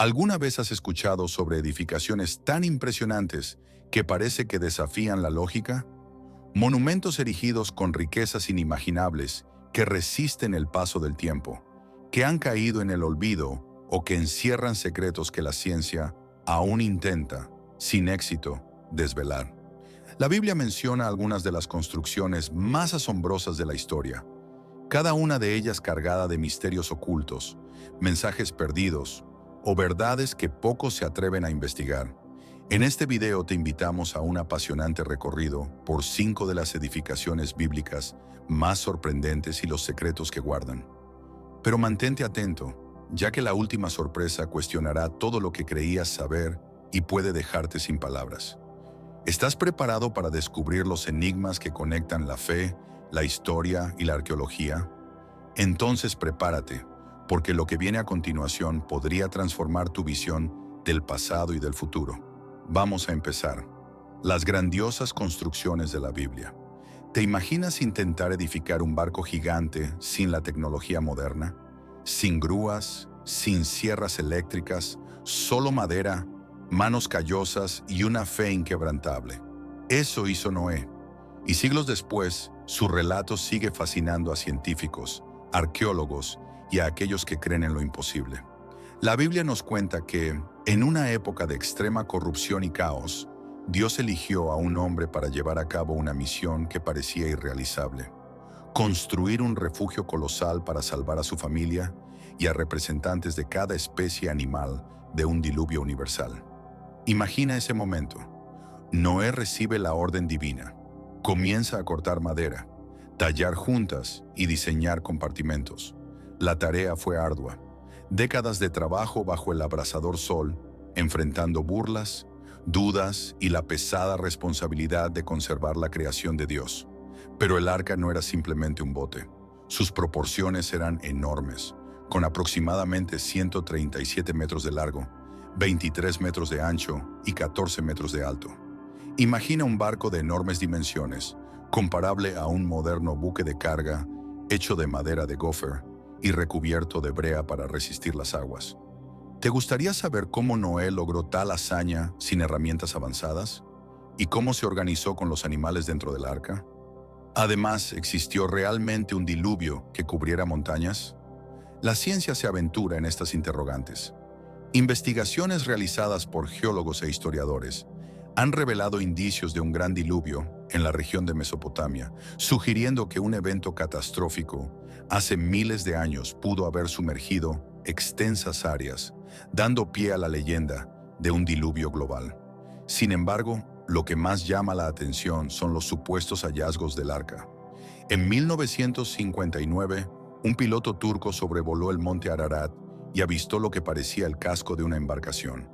¿Alguna vez has escuchado sobre edificaciones tan impresionantes que parece que desafían la lógica? Monumentos erigidos con riquezas inimaginables que resisten el paso del tiempo, que han caído en el olvido o que encierran secretos que la ciencia aún intenta, sin éxito, desvelar. La Biblia menciona algunas de las construcciones más asombrosas de la historia, cada una de ellas cargada de misterios ocultos, mensajes perdidos o verdades que pocos se atreven a investigar. En este video te invitamos a un apasionante recorrido por 5 de las edificaciones bíblicas más sorprendentes y los secretos que guardan. Pero mantente atento, ya que la última sorpresa cuestionará todo lo que creías saber y puede dejarte sin palabras. ¿Estás preparado para descubrir los enigmas que conectan la fe, la historia y la arqueología? Entonces prepárate, porque lo que viene a continuación podría transformar tu visión del pasado y del futuro. Vamos a empezar. Las grandiosas construcciones de la Biblia. ¿Te imaginas intentar edificar un barco gigante sin la tecnología moderna? Sin grúas, sin sierras eléctricas, solo madera, manos callosas y una fe inquebrantable. Eso hizo Noé. Y siglos después, su relato sigue fascinando a científicos, arqueólogos y a aquellos que creen en lo imposible. La Biblia nos cuenta que, en una época de extrema corrupción y caos, Dios eligió a un hombre para llevar a cabo una misión que parecía irrealizable: construir un refugio colosal para salvar a su familia y a representantes de cada especie animal de un diluvio universal. Imagina ese momento. Noé recibe la orden divina. Comienza a cortar madera, tallar juntas y diseñar compartimentos. La tarea fue ardua. Décadas de trabajo bajo el abrasador sol, enfrentando burlas, dudas y la pesada responsabilidad de conservar la creación de Dios. Pero el arca no era simplemente un bote. Sus proporciones eran enormes, con aproximadamente 137 metros de largo, 23 metros de ancho y 14 metros de alto. Imagina un barco de enormes dimensiones, comparable a un moderno buque de carga hecho de madera de gopher y recubierto de brea para resistir las aguas. ¿Te gustaría saber cómo Noé logró tal hazaña sin herramientas avanzadas? ¿Y cómo se organizó con los animales dentro del arca? Además, ¿existió realmente un diluvio que cubriera montañas? La ciencia se aventura en estas interrogantes. Investigaciones realizadas por geólogos e historiadores han revelado indicios de un gran diluvio en la región de Mesopotamia, sugiriendo que un evento catastrófico hace miles de años pudo haber sumergido extensas áreas, dando pie a la leyenda de un diluvio global. Sin embargo, lo que más llama la atención son los supuestos hallazgos del arca. En 1959, un piloto turco sobrevoló el monte Ararat y avistó lo que parecía el casco de una embarcación.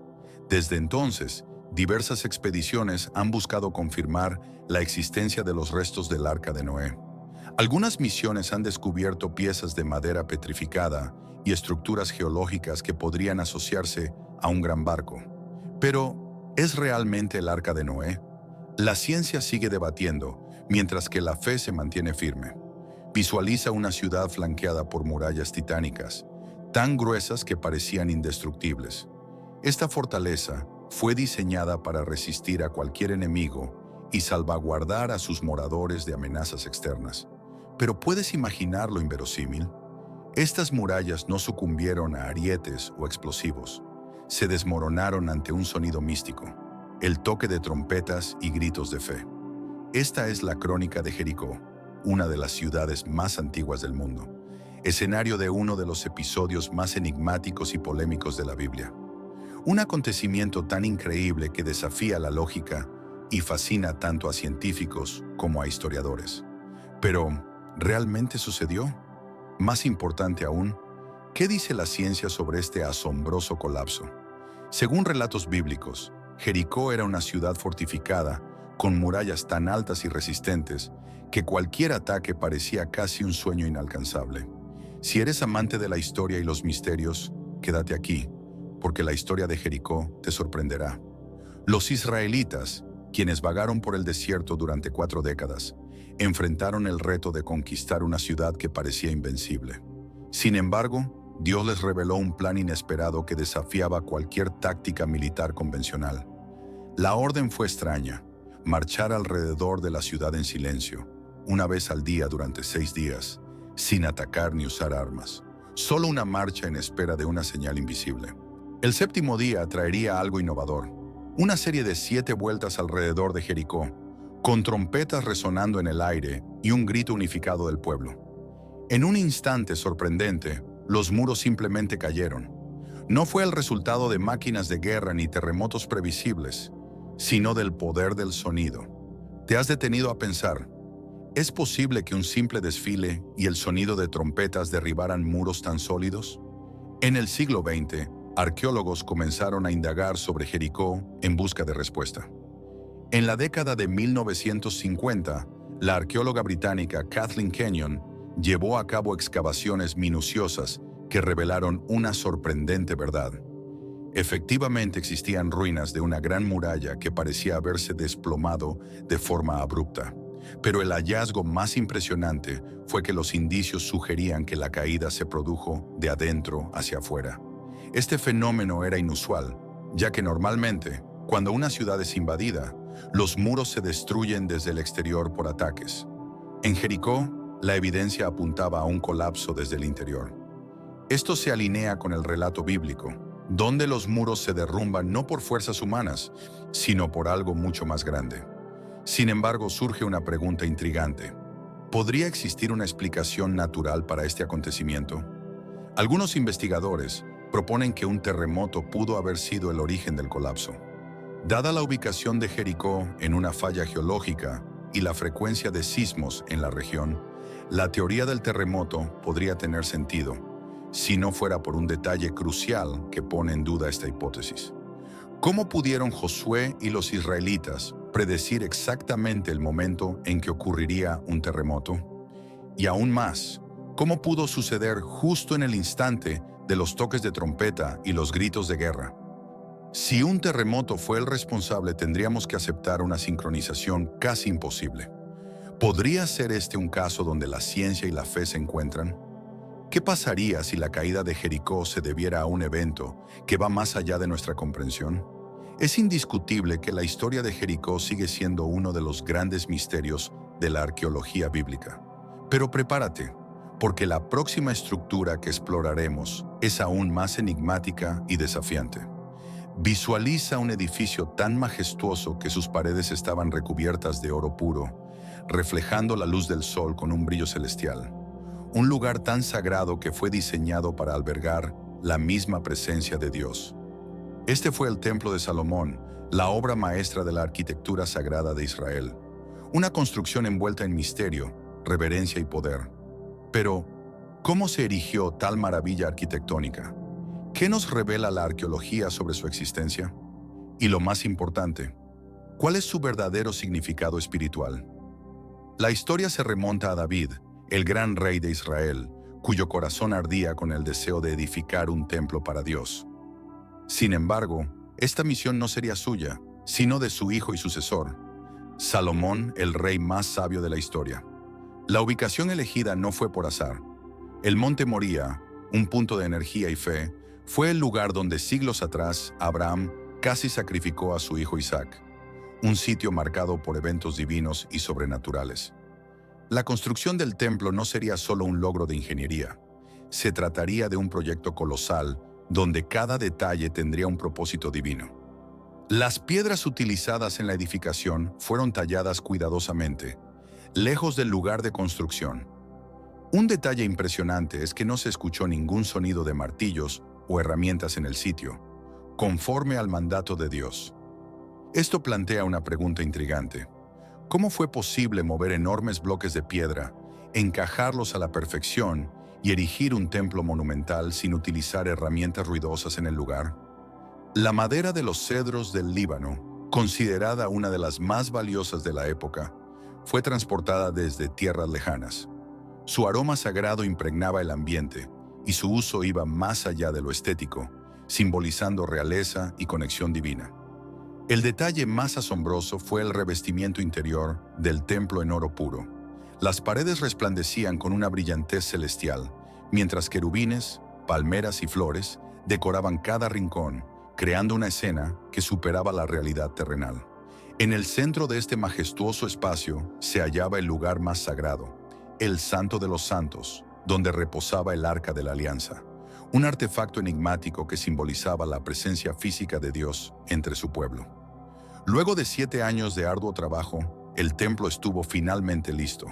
Desde entonces, diversas expediciones han buscado confirmar la existencia de los restos del arca de Noé. Algunas misiones han descubierto piezas de madera petrificada y estructuras geológicas que podrían asociarse a un gran barco. Pero, ¿es realmente el arca de Noé? La ciencia sigue debatiendo, mientras que la fe se mantiene firme. Visualiza una ciudad flanqueada por murallas titánicas, tan gruesas que parecían indestructibles. Esta fortaleza fue diseñada para resistir a cualquier enemigo y salvaguardar a sus moradores de amenazas externas. Pero ¿puedes imaginar lo inverosímil? Estas murallas no sucumbieron a arietes o explosivos. Se desmoronaron ante un sonido místico, el toque de trompetas y gritos de fe. Esta es la crónica de Jericó, una de las ciudades más antiguas del mundo, escenario de uno de los episodios más enigmáticos y polémicos de la Biblia. Un acontecimiento tan increíble que desafía la lógica y fascina tanto a científicos como a historiadores. Pero, ¿realmente sucedió? Más importante aún, ¿qué dice la ciencia sobre este asombroso colapso? Según relatos bíblicos, Jericó era una ciudad fortificada, con murallas tan altas y resistentes que cualquier ataque parecía casi un sueño inalcanzable. Si eres amante de la historia y los misterios, quédate aquí, porque la historia de Jericó te sorprenderá. Los israelitas, quienes vagaron por el desierto durante 4 décadas, enfrentaron el reto de conquistar una ciudad que parecía invencible. Sin embargo, Dios les reveló un plan inesperado que desafiaba cualquier táctica militar convencional. La orden fue extraña: marchar alrededor de la ciudad en silencio, una vez al día durante 6 días, sin atacar ni usar armas. Solo una marcha en espera de una señal invisible. El séptimo día traería algo innovador: una serie de 7 vueltas alrededor de Jericó, con trompetas resonando en el aire y un grito unificado del pueblo. En un instante sorprendente, los muros simplemente cayeron. No fue el resultado de máquinas de guerra ni terremotos previsibles, sino del poder del sonido. ¿Te has detenido a pensar? ¿Es posible que un simple desfile y el sonido de trompetas derribaran muros tan sólidos? En el siglo XX, arqueólogos comenzaron a indagar sobre Jericó en busca de respuesta. En la década de 1950, la arqueóloga británica Kathleen Kenyon llevó a cabo excavaciones minuciosas que revelaron una sorprendente verdad. Efectivamente existían ruinas de una gran muralla que parecía haberse desplomado de forma abrupta. Pero el hallazgo más impresionante fue que los indicios sugerían que la caída se produjo de adentro hacia afuera. Este fenómeno era inusual, ya que normalmente, cuando una ciudad es invadida, los muros se destruyen desde el exterior por ataques. En Jericó, la evidencia apuntaba a un colapso desde el interior. Esto se alinea con el relato bíblico, donde los muros se derrumban no por fuerzas humanas, sino por algo mucho más grande. Sin embargo, surge una pregunta intrigante: ¿podría existir una explicación natural para este acontecimiento? Algunos investigadores proponen que un terremoto pudo haber sido el origen del colapso. Dada la ubicación de Jericó en una falla geológica y la frecuencia de sismos en la región, la teoría del terremoto podría tener sentido, si no fuera por un detalle crucial que pone en duda esta hipótesis. ¿Cómo pudieron Josué y los israelitas predecir exactamente el momento en que ocurriría un terremoto? Y aún más, ¿cómo pudo suceder justo en el instante de los toques de trompeta y los gritos de guerra? Si un terremoto fue el responsable, tendríamos que aceptar una sincronización casi imposible. ¿Podría ser este un caso donde la ciencia y la fe se encuentran? ¿Qué pasaría si la caída de Jericó se debiera a un evento que va más allá de nuestra comprensión? Es indiscutible que la historia de Jericó sigue siendo uno de los grandes misterios de la arqueología bíblica. Pero prepárate, porque la próxima estructura que exploraremos es aún más enigmática y desafiante. Visualiza un edificio tan majestuoso que sus paredes estaban recubiertas de oro puro, reflejando la luz del sol con un brillo celestial. Un lugar tan sagrado que fue diseñado para albergar la misma presencia de Dios. Este fue el Templo de Salomón, la obra maestra de la arquitectura sagrada de Israel. Una construcción envuelta en misterio, reverencia y poder. Pero, ¿cómo se erigió tal maravilla arquitectónica? ¿Qué nos revela la arqueología sobre su existencia? Y lo más importante, ¿cuál es su verdadero significado espiritual? La historia se remonta a David, el gran rey de Israel, cuyo corazón ardía con el deseo de edificar un templo para Dios. Sin embargo, esta misión no sería suya, sino de su hijo y sucesor, Salomón, el rey más sabio de la historia. La ubicación elegida no fue por azar. El monte Moría, un punto de energía y fe, fue el lugar donde siglos atrás Abraham casi sacrificó a su hijo Isaac, un sitio marcado por eventos divinos y sobrenaturales. La construcción del templo no sería solo un logro de ingeniería. Se trataría de un proyecto colosal donde cada detalle tendría un propósito divino. Las piedras utilizadas en la edificación fueron talladas cuidadosamente, lejos del lugar de construcción. Un detalle impresionante es que no se escuchó ningún sonido de martillos o herramientas en el sitio, conforme al mandato de Dios. Esto plantea una pregunta intrigante. ¿Cómo fue posible mover enormes bloques de piedra, encajarlos a la perfección y erigir un templo monumental sin utilizar herramientas ruidosas en el lugar? La madera de los cedros del Líbano, considerada una de las más valiosas de la época, fue transportada desde tierras lejanas. Su aroma sagrado impregnaba el ambiente y su uso iba más allá de lo estético, simbolizando realeza y conexión divina. El detalle más asombroso fue el revestimiento interior del templo en oro puro. Las paredes resplandecían con una brillantez celestial, mientras querubines, palmeras y flores decoraban cada rincón, creando una escena que superaba la realidad terrenal. En el centro de este majestuoso espacio se hallaba el lugar más sagrado, el Santo de los Santos, donde reposaba el Arca de la Alianza, un artefacto enigmático que simbolizaba la presencia física de Dios entre su pueblo. Luego de 7 años de arduo trabajo, el templo estuvo finalmente listo.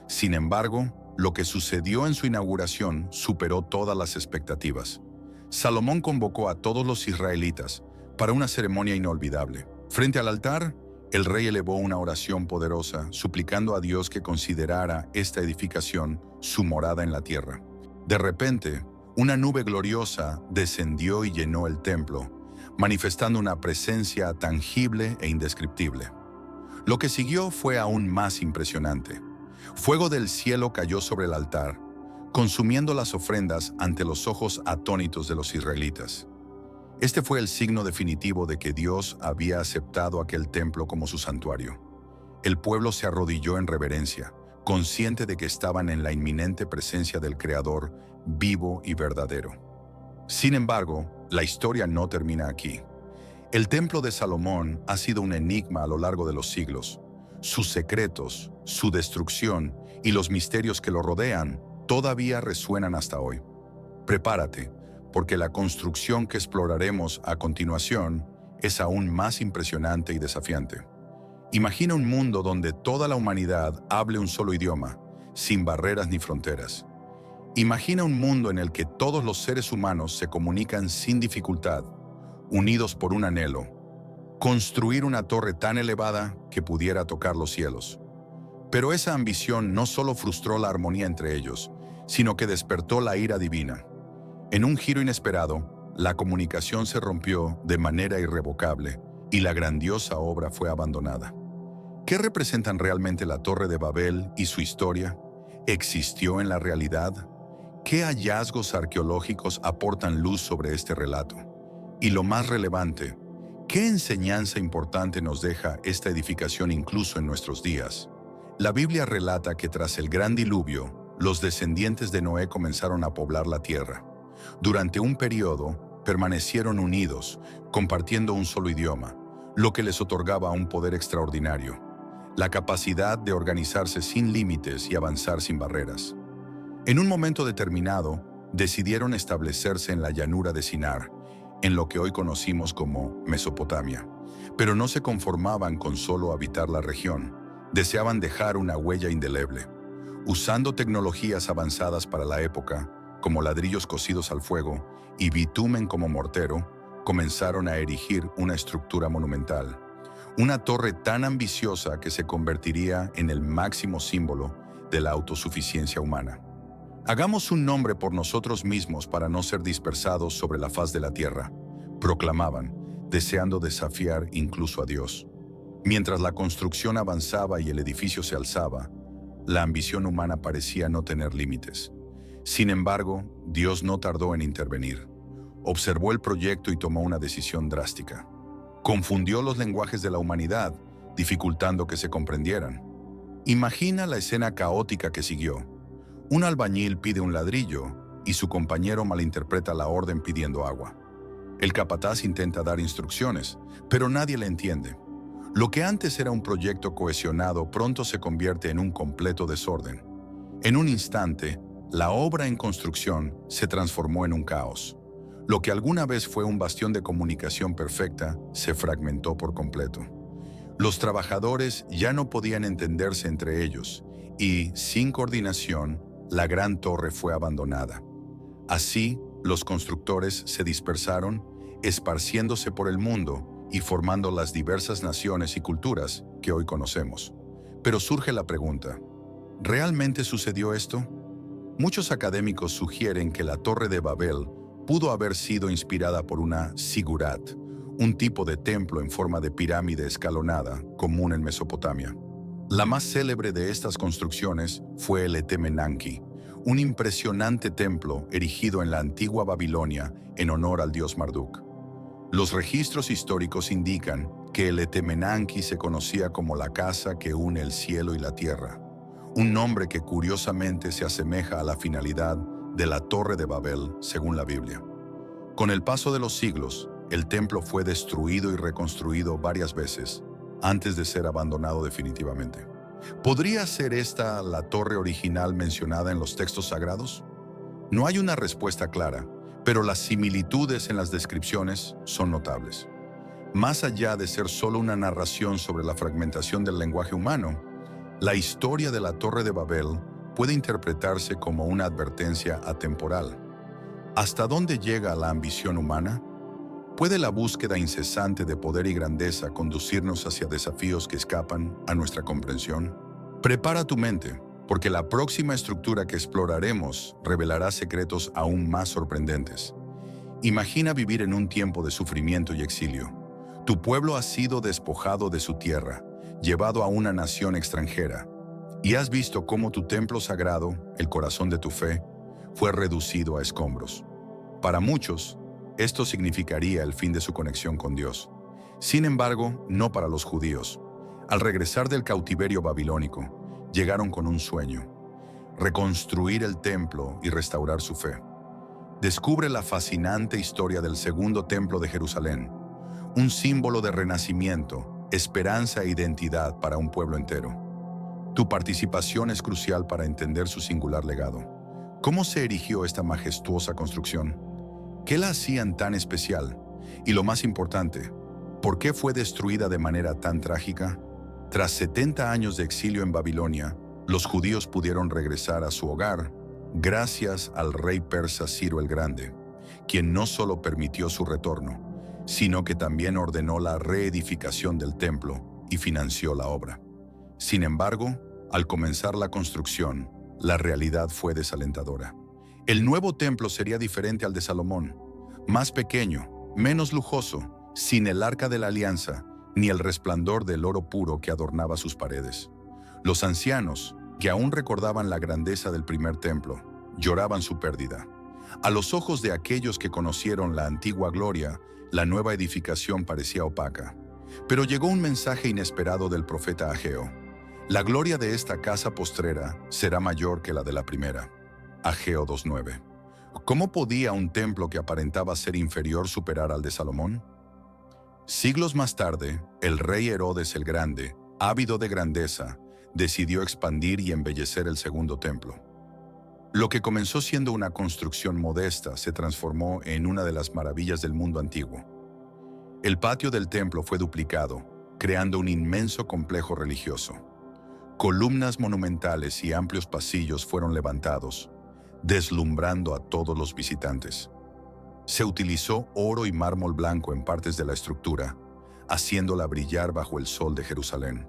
Sin embargo, lo que sucedió en su inauguración superó todas las expectativas. Salomón convocó a todos los israelitas para una ceremonia inolvidable. Frente al altar, el rey elevó una oración poderosa, suplicando a Dios que considerara esta edificación su morada en la tierra. De repente, una nube gloriosa descendió y llenó el templo, manifestando una presencia tangible e indescriptible. Lo que siguió fue aún más impresionante. Fuego del cielo cayó sobre el altar, consumiendo las ofrendas ante los ojos atónitos de los israelitas. Este fue el signo definitivo de que Dios había aceptado aquel templo como su santuario. El pueblo se arrodilló en reverencia, consciente de que estaban en la inminente presencia del Creador vivo y verdadero. Sin embargo, la historia no termina aquí. El templo de Salomón ha sido un enigma a lo largo de los siglos. Sus secretos, su destrucción y los misterios que lo rodean todavía resuenan hasta hoy. Prepárate, porque la construcción que exploraremos a continuación es aún más impresionante y desafiante. Imagina un mundo donde toda la humanidad hable un solo idioma, sin barreras ni fronteras. Imagina un mundo en el que todos los seres humanos se comunican sin dificultad, unidos por un anhelo: construir una torre tan elevada que pudiera tocar los cielos. Pero esa ambición no solo frustró la armonía entre ellos, sino que despertó la ira divina. En un giro inesperado, la comunicación se rompió de manera irrevocable y la grandiosa obra fue abandonada. ¿Qué representan realmente la Torre de Babel y su historia? ¿Existió en la realidad? ¿Qué hallazgos arqueológicos aportan luz sobre este relato? Y lo más relevante, ¿qué enseñanza importante nos deja esta edificación incluso en nuestros días? La Biblia relata que tras el gran diluvio, los descendientes de Noé comenzaron a poblar la tierra. Durante un periodo, permanecieron unidos, compartiendo un solo idioma, lo que les otorgaba un poder extraordinario: la capacidad de organizarse sin límites y avanzar sin barreras. En un momento determinado, decidieron establecerse en la llanura de Sinar, en lo que hoy conocimos como Mesopotamia. Pero no se conformaban con solo habitar la región, deseaban dejar una huella indeleble. Usando tecnologías avanzadas para la época, como ladrillos cocidos al fuego y bitumen como mortero, comenzaron a erigir una estructura monumental. Una torre tan ambiciosa que se convertiría en el máximo símbolo de la autosuficiencia humana. Hagamos un nombre por nosotros mismos para no ser dispersados sobre la faz de la tierra, proclamaban, deseando desafiar incluso a Dios. Mientras la construcción avanzaba y el edificio se alzaba, la ambición humana parecía no tener límites. Sin embargo, Dios no tardó en intervenir. Observó el proyecto y tomó una decisión drástica. Confundió los lenguajes de la humanidad, dificultando que se comprendieran. Imagina la escena caótica que siguió. Un albañil pide un ladrillo y su compañero malinterpreta la orden pidiendo agua. El capataz intenta dar instrucciones, pero nadie le entiende. Lo que antes era un proyecto cohesionado pronto se convierte en un completo desorden. En un instante, la obra en construcción se transformó en un caos. Lo que alguna vez fue un bastión de comunicación perfecta se fragmentó por completo. Los trabajadores ya no podían entenderse entre ellos y, sin coordinación, la gran torre fue abandonada. Así, los constructores se dispersaron, esparciéndose por el mundo y formando las diversas naciones y culturas que hoy conocemos. Pero surge la pregunta: ¿realmente sucedió esto? Muchos académicos sugieren que la Torre de Babel pudo haber sido inspirada por una zigurat, un tipo de templo en forma de pirámide escalonada común en Mesopotamia. La más célebre de estas construcciones fue el Etemenanki, un impresionante templo erigido en la antigua Babilonia en honor al dios Marduk. Los registros históricos indican que el Etemenanki se conocía como la casa que une el cielo y la tierra, un nombre que curiosamente se asemeja a la finalidad de la Torre de Babel, según la Biblia. Con el paso de los siglos, el templo fue destruido y reconstruido varias veces antes de ser abandonado definitivamente. ¿Podría ser esta la torre original mencionada en los textos sagrados? No hay una respuesta clara, pero las similitudes en las descripciones son notables. Más allá de ser solo una narración sobre la fragmentación del lenguaje humano, la historia de la Torre de Babel puede interpretarse como una advertencia atemporal. ¿Hasta dónde llega la ambición humana? ¿Puede la búsqueda incesante de poder y grandeza conducirnos hacia desafíos que escapan a nuestra comprensión? Prepara tu mente, porque la próxima estructura que exploraremos revelará secretos aún más sorprendentes. Imagina vivir en un tiempo de sufrimiento y exilio. Tu pueblo ha sido despojado de su tierra, llevado a una nación extranjera, y has visto cómo tu templo sagrado, el corazón de tu fe, fue reducido a escombros. Para muchos, esto significaría el fin de su conexión con Dios. Sin embargo, no para los judíos. Al regresar del cautiverio babilónico, llegaron con un sueño: reconstruir el templo y restaurar su fe. Descubre la fascinante historia del segundo templo de Jerusalén, un símbolo de renacimiento, esperanza e identidad para un pueblo entero. Tu participación es crucial para entender su singular legado. ¿Cómo se erigió esta majestuosa construcción? ¿Qué la hacían tan especial? Y lo más importante, ¿por qué fue destruida de manera tan trágica? Tras 70 años de exilio en Babilonia, los judíos pudieron regresar a su hogar gracias al rey persa Ciro el Grande, quien no solo permitió su retorno, sino que también ordenó la reedificación del templo y financió la obra. Sin embargo, al comenzar la construcción, la realidad fue desalentadora. El nuevo templo sería diferente al de Salomón, más pequeño, menos lujoso, sin el arca de la alianza, ni el resplandor del oro puro que adornaba sus paredes. Los ancianos, que aún recordaban la grandeza del primer templo, lloraban su pérdida. A los ojos de aquellos que conocieron la antigua gloria, la nueva edificación parecía opaca. Pero llegó un mensaje inesperado del profeta Ageo: la gloria de esta casa postrera será mayor que la de la primera. Ageo 2:9. ¿Cómo podía un templo que aparentaba ser inferior superar al de Salomón? Siglos más tarde, el rey Herodes el Grande, ávido de grandeza, decidió expandir y embellecer el segundo templo. Lo que comenzó siendo una construcción modesta se transformó en una de las maravillas del mundo antiguo. El patio del templo fue duplicado, creando un inmenso complejo religioso. Columnas monumentales y amplios pasillos fueron levantados, deslumbrando a todos los visitantes. Se utilizó oro y mármol blanco en partes de la estructura, haciéndola brillar bajo el sol de Jerusalén.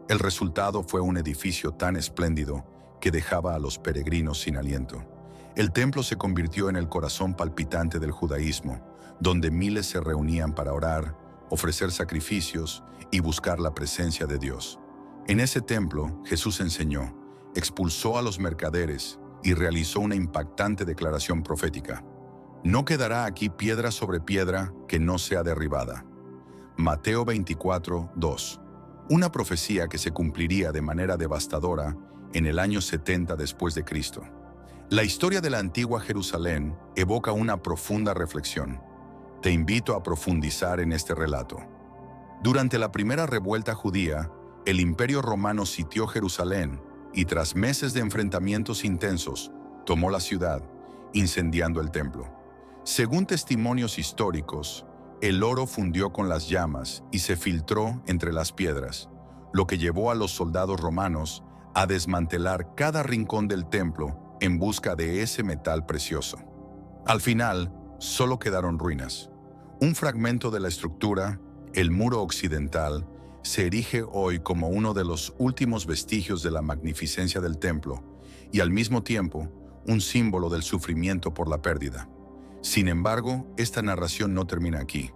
El resultado fue un edificio tan espléndido que dejaba a los peregrinos sin aliento. El templo se convirtió en el corazón palpitante del judaísmo, donde miles se reunían para orar, ofrecer sacrificios y buscar la presencia de Dios. En ese templo, Jesús enseñó, expulsó a los mercaderes y realizó una impactante declaración profética: no quedará aquí piedra sobre piedra que no sea derribada. Mateo 24:2. Una profecía que se cumpliría de manera devastadora en el año 70 después de Cristo. La historia de la antigua Jerusalén evoca una profunda reflexión. Te invito a profundizar en este relato. Durante la primera revuelta judía, el Imperio Romano sitió Jerusalén y tras meses de enfrentamientos intensos, tomó la ciudad, incendiando el templo. Según testimonios históricos, el oro fundió con las llamas y se filtró entre las piedras, lo que llevó a los soldados romanos a desmantelar cada rincón del templo en busca de ese metal precioso. Al final, solo quedaron ruinas. Un fragmento de la estructura, el muro occidental, se erige hoy como uno de los últimos vestigios de la magnificencia del templo y al mismo tiempo un símbolo del sufrimiento por la pérdida. Sin embargo, esta narración no termina aquí.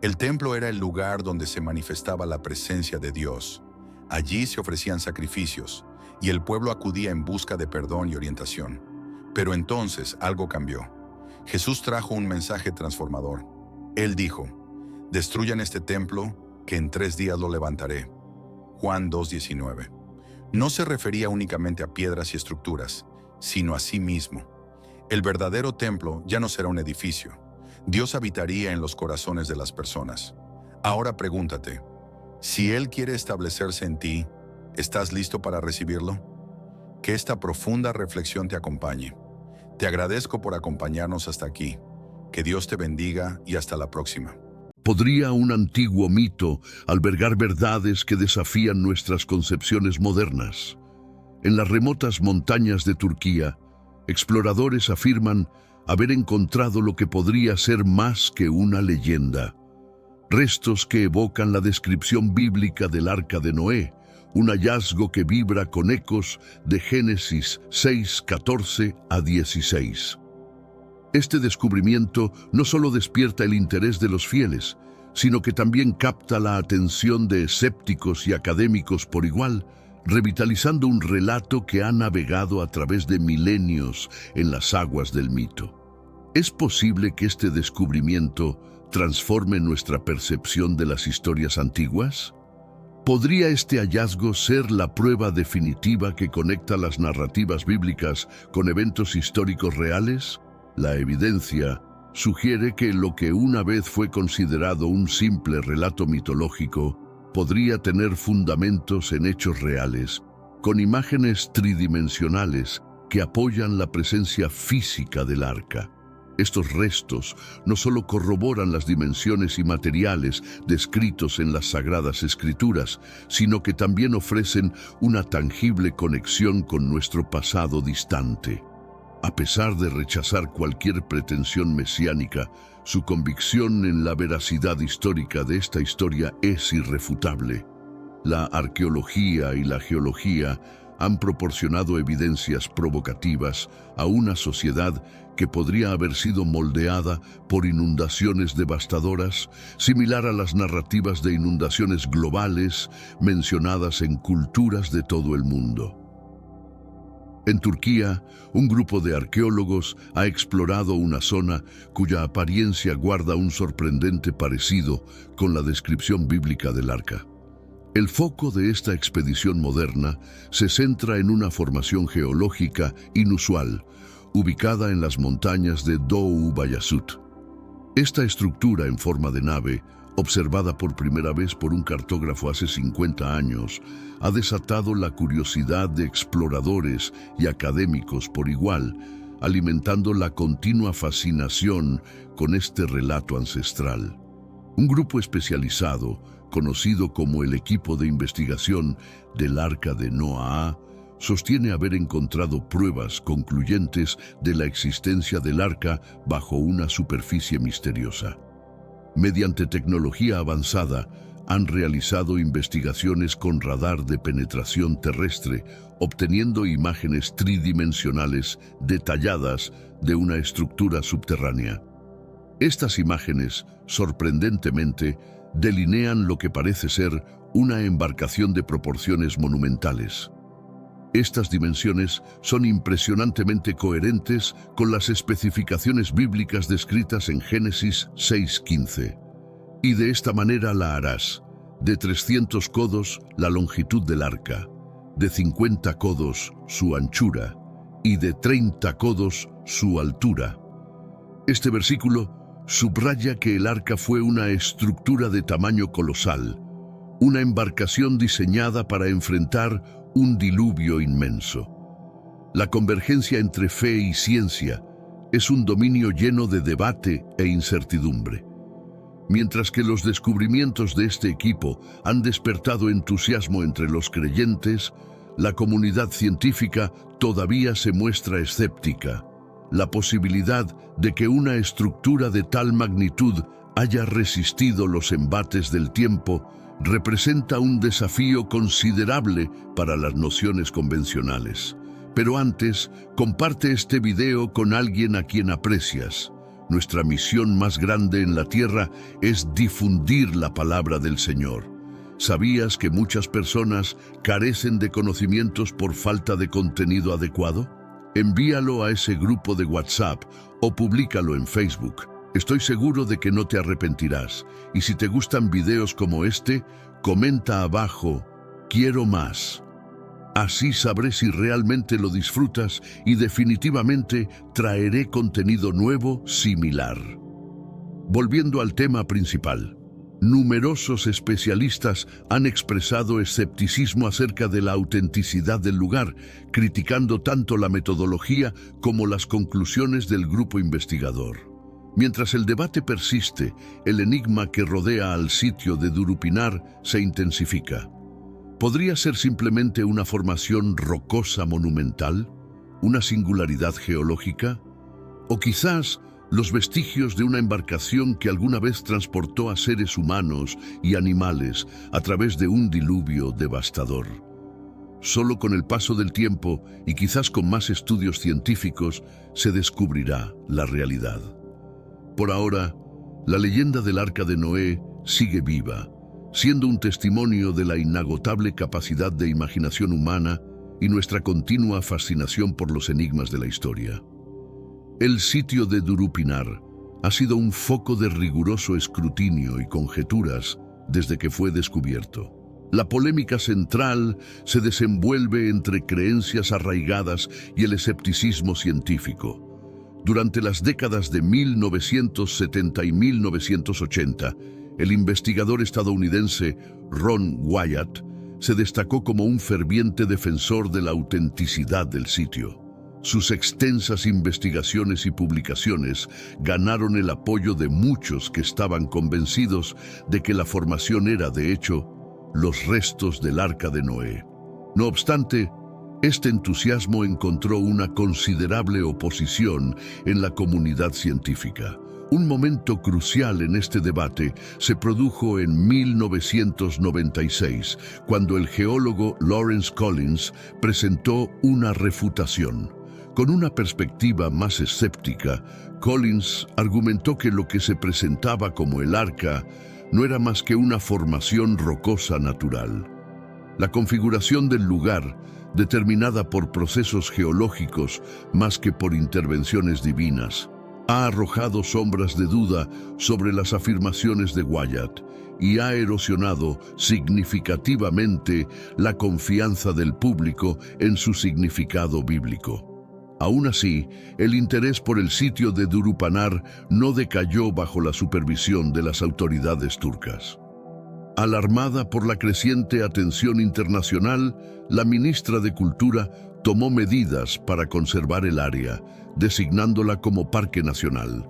El templo era el lugar donde se manifestaba la presencia de Dios. Allí se ofrecían sacrificios y el pueblo acudía en busca de perdón y orientación. Pero entonces algo cambió. Jesús trajo un mensaje transformador. Él dijo: destruyan este templo, que en 3 días lo levantaré. Juan 2:19. No se refería únicamente a piedras y estructuras, sino a sí mismo. El verdadero templo ya no será un edificio. Dios habitaría en los corazones de las personas. Ahora pregúntate, si Él quiere establecerse en ti, ¿estás listo para recibirlo? Que esta profunda reflexión te acompañe. Te agradezco por acompañarnos hasta aquí. Que Dios te bendiga y hasta la próxima. ¿Podría un antiguo mito albergar verdades que desafían nuestras concepciones modernas? En las remotas montañas de Turquía, exploradores afirman haber encontrado lo que podría ser más que una leyenda. Restos que evocan la descripción bíblica del Arca de Noé, un hallazgo que vibra con ecos de Génesis 6, 14 a 16. Este descubrimiento no solo despierta el interés de los fieles, sino que también capta la atención de escépticos y académicos por igual, revitalizando un relato que ha navegado a través de milenios en las aguas del mito. ¿Es posible que este descubrimiento transforme nuestra percepción de las historias antiguas? ¿Podría este hallazgo ser la prueba definitiva que conecta las narrativas bíblicas con eventos históricos reales? La evidencia sugiere que lo que una vez fue considerado un simple relato mitológico podría tener fundamentos en hechos reales, con imágenes tridimensionales que apoyan la presencia física del arca. Estos restos no solo corroboran las dimensiones inmateriales descritos en las Sagradas Escrituras, sino que también ofrecen una tangible conexión con nuestro pasado distante. A pesar de rechazar cualquier pretensión mesiánica, su convicción en la veracidad histórica de esta historia es irrefutable. La arqueología y la geología han proporcionado evidencias provocativas a una sociedad que podría haber sido moldeada por inundaciones devastadoras, similar a las narrativas de inundaciones globales mencionadas en culturas de todo el mundo. En Turquía, un grupo de arqueólogos ha explorado una zona cuya apariencia guarda un sorprendente parecido con la descripción bíblica del arca. El foco de esta expedición moderna se centra en una formación geológica inusual, ubicada en las montañas de Doğu Bayazıt. Esta estructura en forma de nave, observada por primera vez por un cartógrafo hace 50 años, ha desatado la curiosidad de exploradores y académicos por igual, alimentando la continua fascinación con este relato ancestral. Un grupo especializado, conocido como el Equipo de Investigación del Arca de Noah, sostiene haber encontrado pruebas concluyentes de la existencia del arca bajo una superficie misteriosa. Mediante tecnología avanzada, han realizado investigaciones con radar de penetración terrestre, obteniendo imágenes tridimensionales detalladas de una estructura subterránea. Estas imágenes, sorprendentemente, delinean lo que parece ser una embarcación de proporciones monumentales. Estas dimensiones son impresionantemente coherentes con las especificaciones bíblicas descritas en Génesis 6:15. Y de esta manera la harás: de 300 codos la longitud del arca, de 50 codos su anchura y de 30 codos su altura. Este versículo subraya que el arca fue una estructura de tamaño colosal, una embarcación diseñada para enfrentar un diluvio inmenso. La convergencia entre fe y ciencia es un dominio lleno de debate e incertidumbre. Mientras que los descubrimientos de este equipo han despertado entusiasmo entre los creyentes, la comunidad científica todavía se muestra escéptica. La posibilidad de que una estructura de tal magnitud haya resistido los embates del tiempo representa un desafío considerable para las nociones convencionales. Pero antes, comparte este video con alguien a quien aprecias. Nuestra misión más grande en la tierra es difundir la palabra del Señor. ¿Sabías que muchas personas carecen de conocimientos por falta de contenido adecuado? Envíalo a ese grupo de WhatsApp o públicalo en Facebook. Estoy seguro de que no te arrepentirás. Y si te gustan videos como este, comenta abajo: quiero más. Así sabré si realmente lo disfrutas y definitivamente traeré contenido nuevo similar. Volviendo al tema principal, numerosos especialistas han expresado escepticismo acerca de la autenticidad del lugar, criticando tanto la metodología como las conclusiones del grupo investigador. Mientras el debate persiste, el enigma que rodea al sitio de Durupinar se intensifica. ¿Podría ser simplemente una formación rocosa monumental? ¿Una singularidad geológica? ¿O quizás los vestigios de una embarcación que alguna vez transportó a seres humanos y animales a través de un diluvio devastador? Solo con el paso del tiempo y quizás con más estudios científicos se descubrirá la realidad. Por ahora, la leyenda del Arca de Noé sigue viva, siendo un testimonio de la inagotable capacidad de imaginación humana y nuestra continua fascinación por los enigmas de la historia. El sitio de Durupinar ha sido un foco de riguroso escrutinio y conjeturas desde que fue descubierto. La polémica central se desenvuelve entre creencias arraigadas y el escepticismo científico. Durante las décadas de 1970 y 1980, el investigador estadounidense Ron Wyatt se destacó como un ferviente defensor de la autenticidad del sitio. Sus extensas investigaciones y publicaciones ganaron el apoyo de muchos que estaban convencidos de que la formación era, de hecho, los restos del Arca de Noé. No obstante, este entusiasmo encontró una considerable oposición en la comunidad científica. Un momento crucial en este debate se produjo en 1996, cuando el geólogo Lawrence Collins presentó una refutación. Con una perspectiva más escéptica, Collins argumentó que lo que se presentaba como el arca no era más que una formación rocosa natural. La configuración del lugar, determinada por procesos geológicos más que por intervenciones divinas, ha arrojado sombras de duda sobre las afirmaciones de Wyatt y ha erosionado significativamente la confianza del público en su significado bíblico. Aún así, el interés por el sitio de Durupinar no decayó bajo la supervisión de las autoridades turcas. Alarmada por la creciente atención internacional, la ministra de Cultura tomó medidas para conservar el área, designándola como Parque Nacional.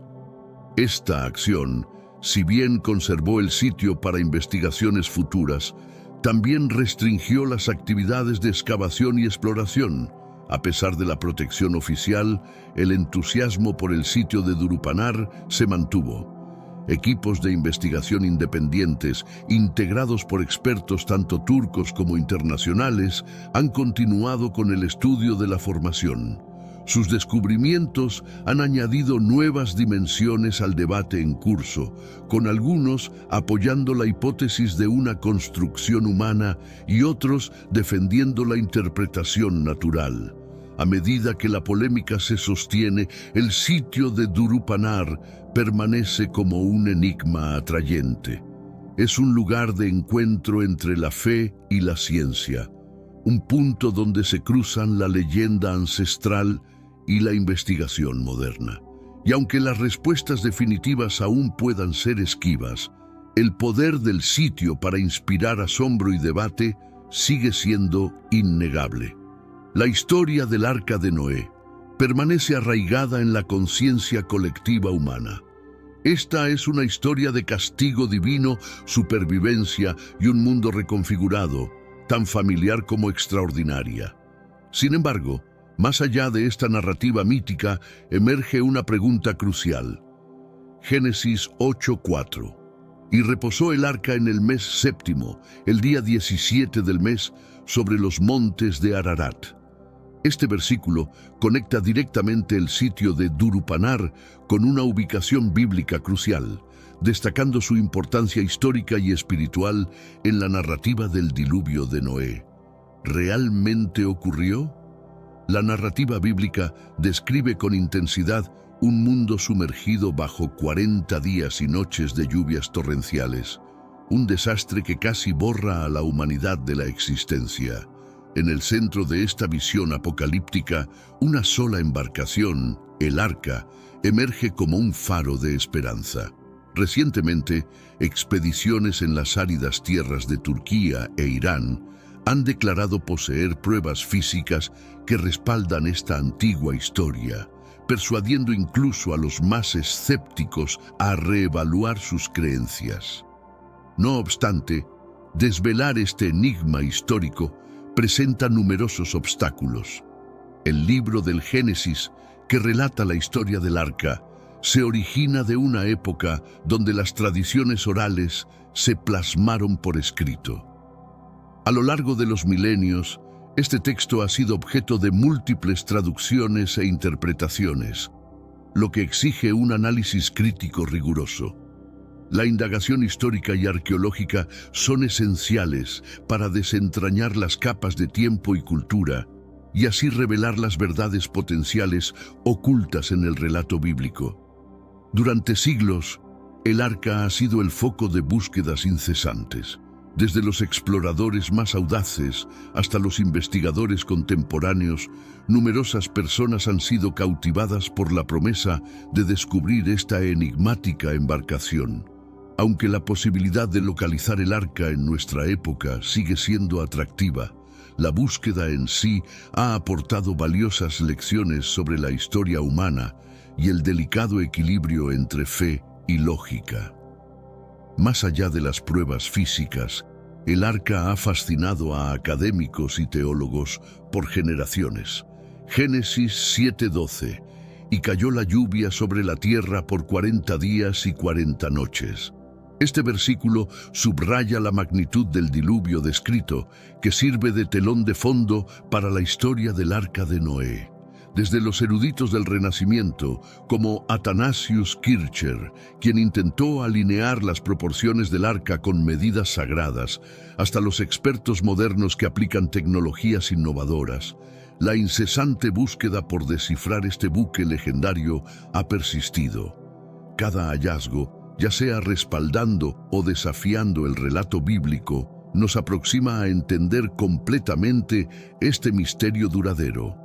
Esta acción, si bien conservó el sitio para investigaciones futuras, también restringió las actividades de excavación y exploración. A pesar de la protección oficial, el entusiasmo por el sitio de Durupinar se mantuvo. Equipos de investigación independientes, integrados por expertos tanto turcos como internacionales, han continuado con el estudio de la formación. Sus descubrimientos han añadido nuevas dimensiones al debate en curso, con algunos apoyando la hipótesis de una construcción humana y otros defendiendo la interpretación natural. A medida que la polémica se sostiene, el sitio de Durupinar permanece como un enigma atrayente. Es un lugar de encuentro entre la fe y la ciencia, un punto donde se cruzan la leyenda ancestral y la investigación moderna. Y aunque las respuestas definitivas aún puedan ser esquivas, el poder del sitio para inspirar asombro y debate sigue siendo innegable. La historia del Arca de Noé permanece arraigada en la conciencia colectiva humana. Esta es una historia de castigo divino, supervivencia y un mundo reconfigurado, tan familiar como extraordinaria. Sin embargo, más allá de esta narrativa mítica, emerge una pregunta crucial. Génesis 8:4. Y reposó el arca en el mes séptimo, el día 17 del mes, sobre los montes de Ararat. Este versículo conecta directamente el sitio de Durupinar con una ubicación bíblica crucial, destacando su importancia histórica y espiritual en la narrativa del diluvio de Noé. ¿Realmente ocurrió? La narrativa bíblica describe con intensidad un mundo sumergido bajo 40 días y noches de lluvias torrenciales, un desastre que casi borra a la humanidad de la existencia. En el centro de esta visión apocalíptica, una sola embarcación, el Arca, emerge como un faro de esperanza. Recientemente, expediciones en las áridas tierras de Turquía e Irán han declarado poseer pruebas físicas que respaldan esta antigua historia, persuadiendo incluso a los más escépticos a reevaluar sus creencias. No obstante, desvelar este enigma histórico presenta numerosos obstáculos. El libro del Génesis, que relata la historia del Arca, se origina de una época donde las tradiciones orales se plasmaron por escrito. A lo largo de los milenios, este texto ha sido objeto de múltiples traducciones e interpretaciones, lo que exige un análisis crítico riguroso. La indagación histórica y arqueológica son esenciales para desentrañar las capas de tiempo y cultura y así revelar las verdades potenciales ocultas en el relato bíblico. Durante siglos, el Arca ha sido el foco de búsquedas incesantes. Desde los exploradores más audaces hasta los investigadores contemporáneos, numerosas personas han sido cautivadas por la promesa de descubrir esta enigmática embarcación. Aunque la posibilidad de localizar el Arca en nuestra época sigue siendo atractiva, la búsqueda en sí ha aportado valiosas lecciones sobre la historia humana y el delicado equilibrio entre fe y lógica. Más allá de las pruebas físicas, el Arca ha fascinado a académicos y teólogos por generaciones. Génesis 7:12. Y cayó la lluvia sobre la tierra por 40 días y 40 noches. Este versículo subraya la magnitud del diluvio descrito, que sirve de telón de fondo para la historia del Arca de Noé. Desde los eruditos del Renacimiento, como Athanasius Kircher, quien intentó alinear las proporciones del Arca con medidas sagradas, hasta los expertos modernos que aplican tecnologías innovadoras, la incesante búsqueda por descifrar este buque legendario ha persistido. Cada hallazgo, ya sea respaldando o desafiando el relato bíblico, nos aproxima a entender completamente este misterio duradero.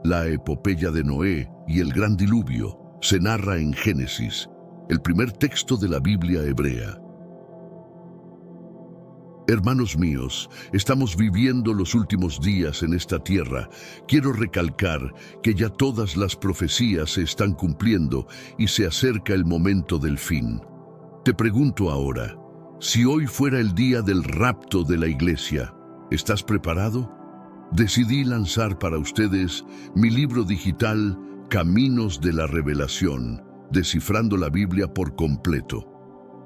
La epopeya de Noé y el gran diluvio se narra en Génesis, el primer texto de la Biblia hebrea. Hermanos míos, estamos viviendo los últimos días en esta tierra. Quiero recalcar que ya todas las profecías se están cumpliendo y se acerca el momento del fin. Te pregunto ahora, si hoy fuera el día del rapto de la iglesia, ¿estás preparado? Decidí lanzar para ustedes mi libro digital Caminos de la Revelación, descifrando la Biblia por completo.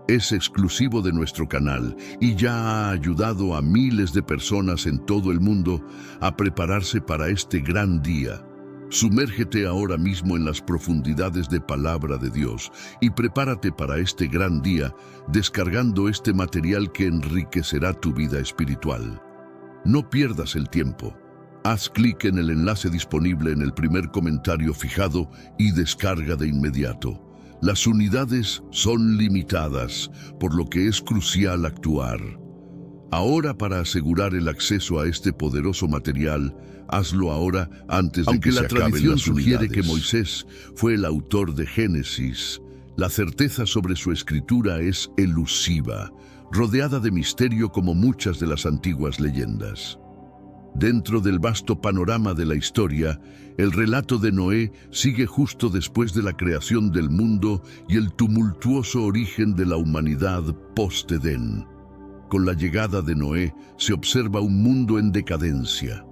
Es exclusivo de nuestro canal y ya ha ayudado a miles de personas en todo el mundo a prepararse para este gran día. Sumérgete ahora mismo en las profundidades de Palabra de Dios y prepárate para este gran día descargando este material que enriquecerá tu vida espiritual. No pierdas el tiempo. Haz clic en el enlace disponible en el primer comentario fijado y descarga de inmediato. Las unidades son limitadas, por lo que es crucial actuar. Ahora, para asegurar el acceso a este poderoso material, hazlo ahora antes de que se acaben las unidades. Aunque la tradición sugiere que Moisés fue el autor de Génesis, la certeza sobre su escritura es elusiva, rodeada de misterio como muchas de las antiguas leyendas. Dentro del vasto panorama de la historia, el relato de Noé sigue justo después de la creación del mundo y el tumultuoso origen de la humanidad post-Edén. Con la llegada de Noé se observa un mundo en decadencia.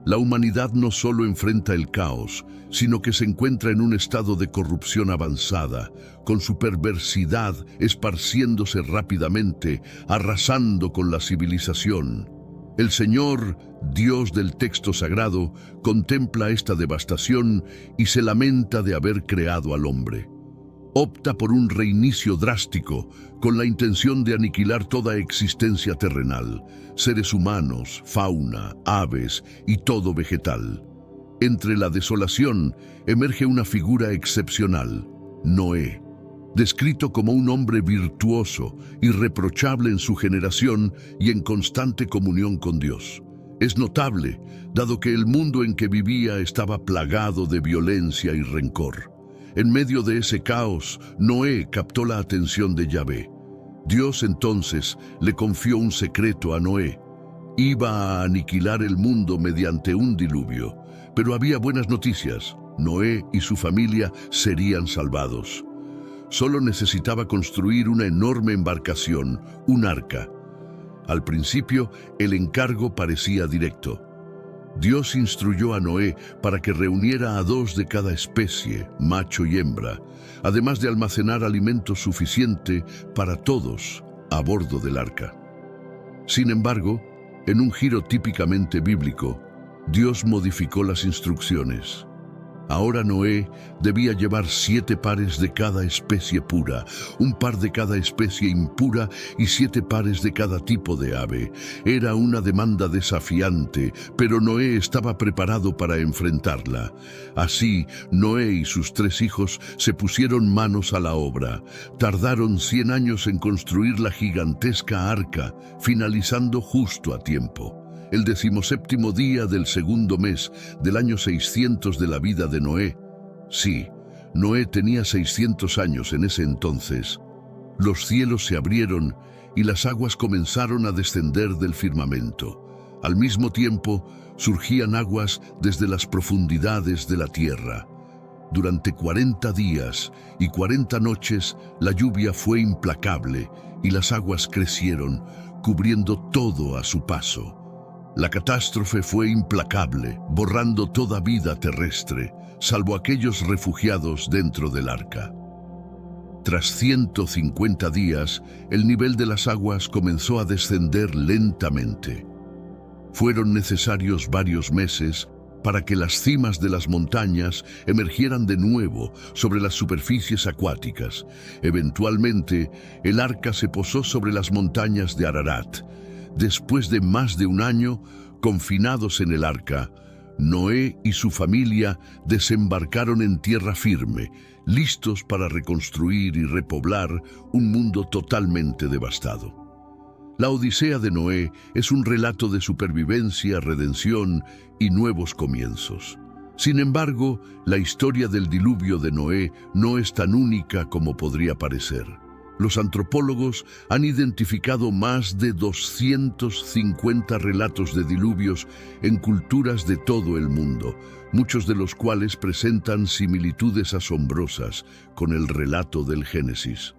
La humanidad no solo enfrenta el caos, sino que se encuentra en un estado de corrupción avanzada, con su perversidad esparciéndose rápidamente, arrasando con la civilización. El Señor, Dios del texto sagrado, contempla esta devastación y se lamenta de haber creado al hombre. Opta por un reinicio drástico, con la intención de aniquilar toda existencia terrenal, seres humanos, fauna, aves y todo vegetal. Entre la desolación emerge una figura excepcional, Noé, descrito como un hombre virtuoso, irreprochable en su generación y en constante comunión con Dios. Es notable, dado que el mundo en que vivía estaba plagado de violencia y rencor. En medio de ese caos, Noé captó la atención de Yahvé. Dios entonces le confió un secreto a Noé. Iba a aniquilar el mundo mediante un diluvio, pero había buenas noticias. Noé y su familia serían salvados. Solo necesitaba construir una enorme embarcación, un arca. Al principio, el encargo parecía directo. Dios instruyó a Noé para que reuniera a 2 de cada especie, macho y hembra, además de almacenar alimento suficiente para todos a bordo del arca. Sin embargo, en un giro típicamente bíblico, Dios modificó las instrucciones. Ahora Noé debía llevar 7 pares de cada especie pura, un par de cada especie impura y 7 pares de cada tipo de ave. Era una demanda desafiante, pero Noé estaba preparado para enfrentarla. Así, Noé y sus 3 hijos se pusieron manos a la obra. Tardaron 100 años en construir la gigantesca arca, finalizando justo a tiempo. El 17º día del segundo mes del año 600 de la vida de Noé. Sí, Noé tenía 600 años en ese entonces. Los cielos se abrieron y las aguas comenzaron a descender del firmamento. Al mismo tiempo, surgían aguas desde las profundidades de la tierra. Durante 40 días y 40 noches, la lluvia fue implacable y las aguas crecieron, cubriendo todo a su paso. La catástrofe fue implacable, borrando toda vida terrestre, salvo aquellos refugiados dentro del arca. Tras 150 días, el nivel de las aguas comenzó a descender lentamente. Fueron necesarios varios meses para que las cimas de las montañas emergieran de nuevo sobre las superficies acuáticas. Eventualmente, el arca se posó sobre las montañas de Ararat. Después de más de un año, confinados en el arca, Noé y su familia desembarcaron en tierra firme, listos para reconstruir y repoblar un mundo totalmente devastado. La Odisea de Noé es un relato de supervivencia, redención y nuevos comienzos. Sin embargo, la historia del diluvio de Noé no es tan única como podría parecer. Los antropólogos han identificado más de 250 relatos de diluvios en culturas de todo el mundo, muchos de los cuales presentan similitudes asombrosas con el relato del Génesis.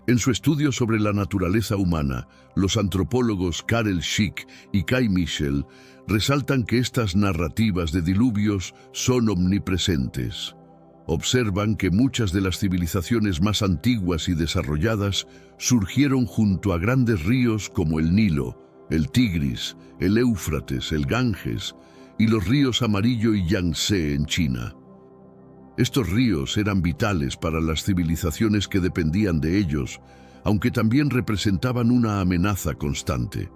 En su estudio sobre la naturaleza humana, los antropólogos Karel Schick y Kai Michel resaltan que estas narrativas de diluvios son omnipresentes. Observan que muchas de las civilizaciones más antiguas y desarrolladas surgieron junto a grandes ríos como el Nilo, el Tigris, el Éufrates, el Ganges y los ríos Amarillo y Yangtze en China. Estos ríos eran vitales para las civilizaciones que dependían de ellos, aunque también representaban una amenaza constante.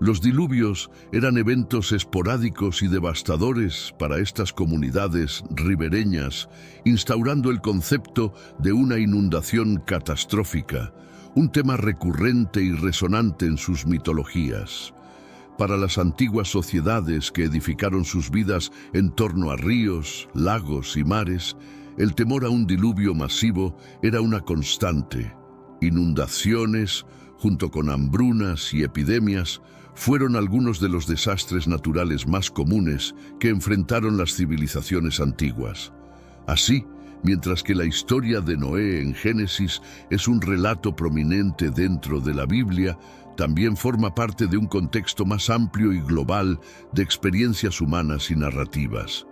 Los diluvios eran eventos esporádicos y devastadores para estas comunidades ribereñas, instaurando el concepto de una inundación catastrófica, un tema recurrente y resonante en sus mitologías. Para las antiguas sociedades que edificaron sus vidas en torno a ríos, lagos y mares, el temor a un diluvio masivo era una constante. Inundaciones, junto con hambrunas y epidemias, fueron algunos de los desastres naturales más comunes que enfrentaron las civilizaciones antiguas. Así, mientras que la historia de Noé en Génesis es un relato prominente dentro de la Biblia, también forma parte de un contexto más amplio y global de experiencias humanas y narrativas.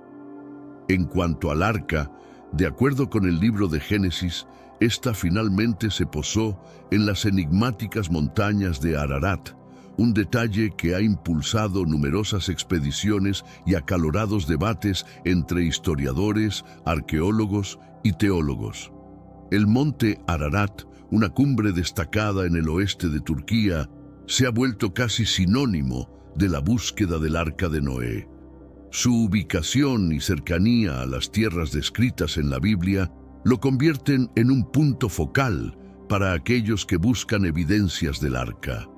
En cuanto al arca, de acuerdo con el libro de Génesis, esta finalmente se posó en las enigmáticas montañas de Ararat, un detalle que ha impulsado numerosas expediciones y acalorados debates entre historiadores, arqueólogos y teólogos. El monte Ararat, una cumbre destacada en el oeste de Turquía, se ha vuelto casi sinónimo de la búsqueda del Arca de Noé. Su ubicación y cercanía a las tierras descritas en la Biblia lo convierten en un punto focal para aquellos que buscan evidencias del Arca.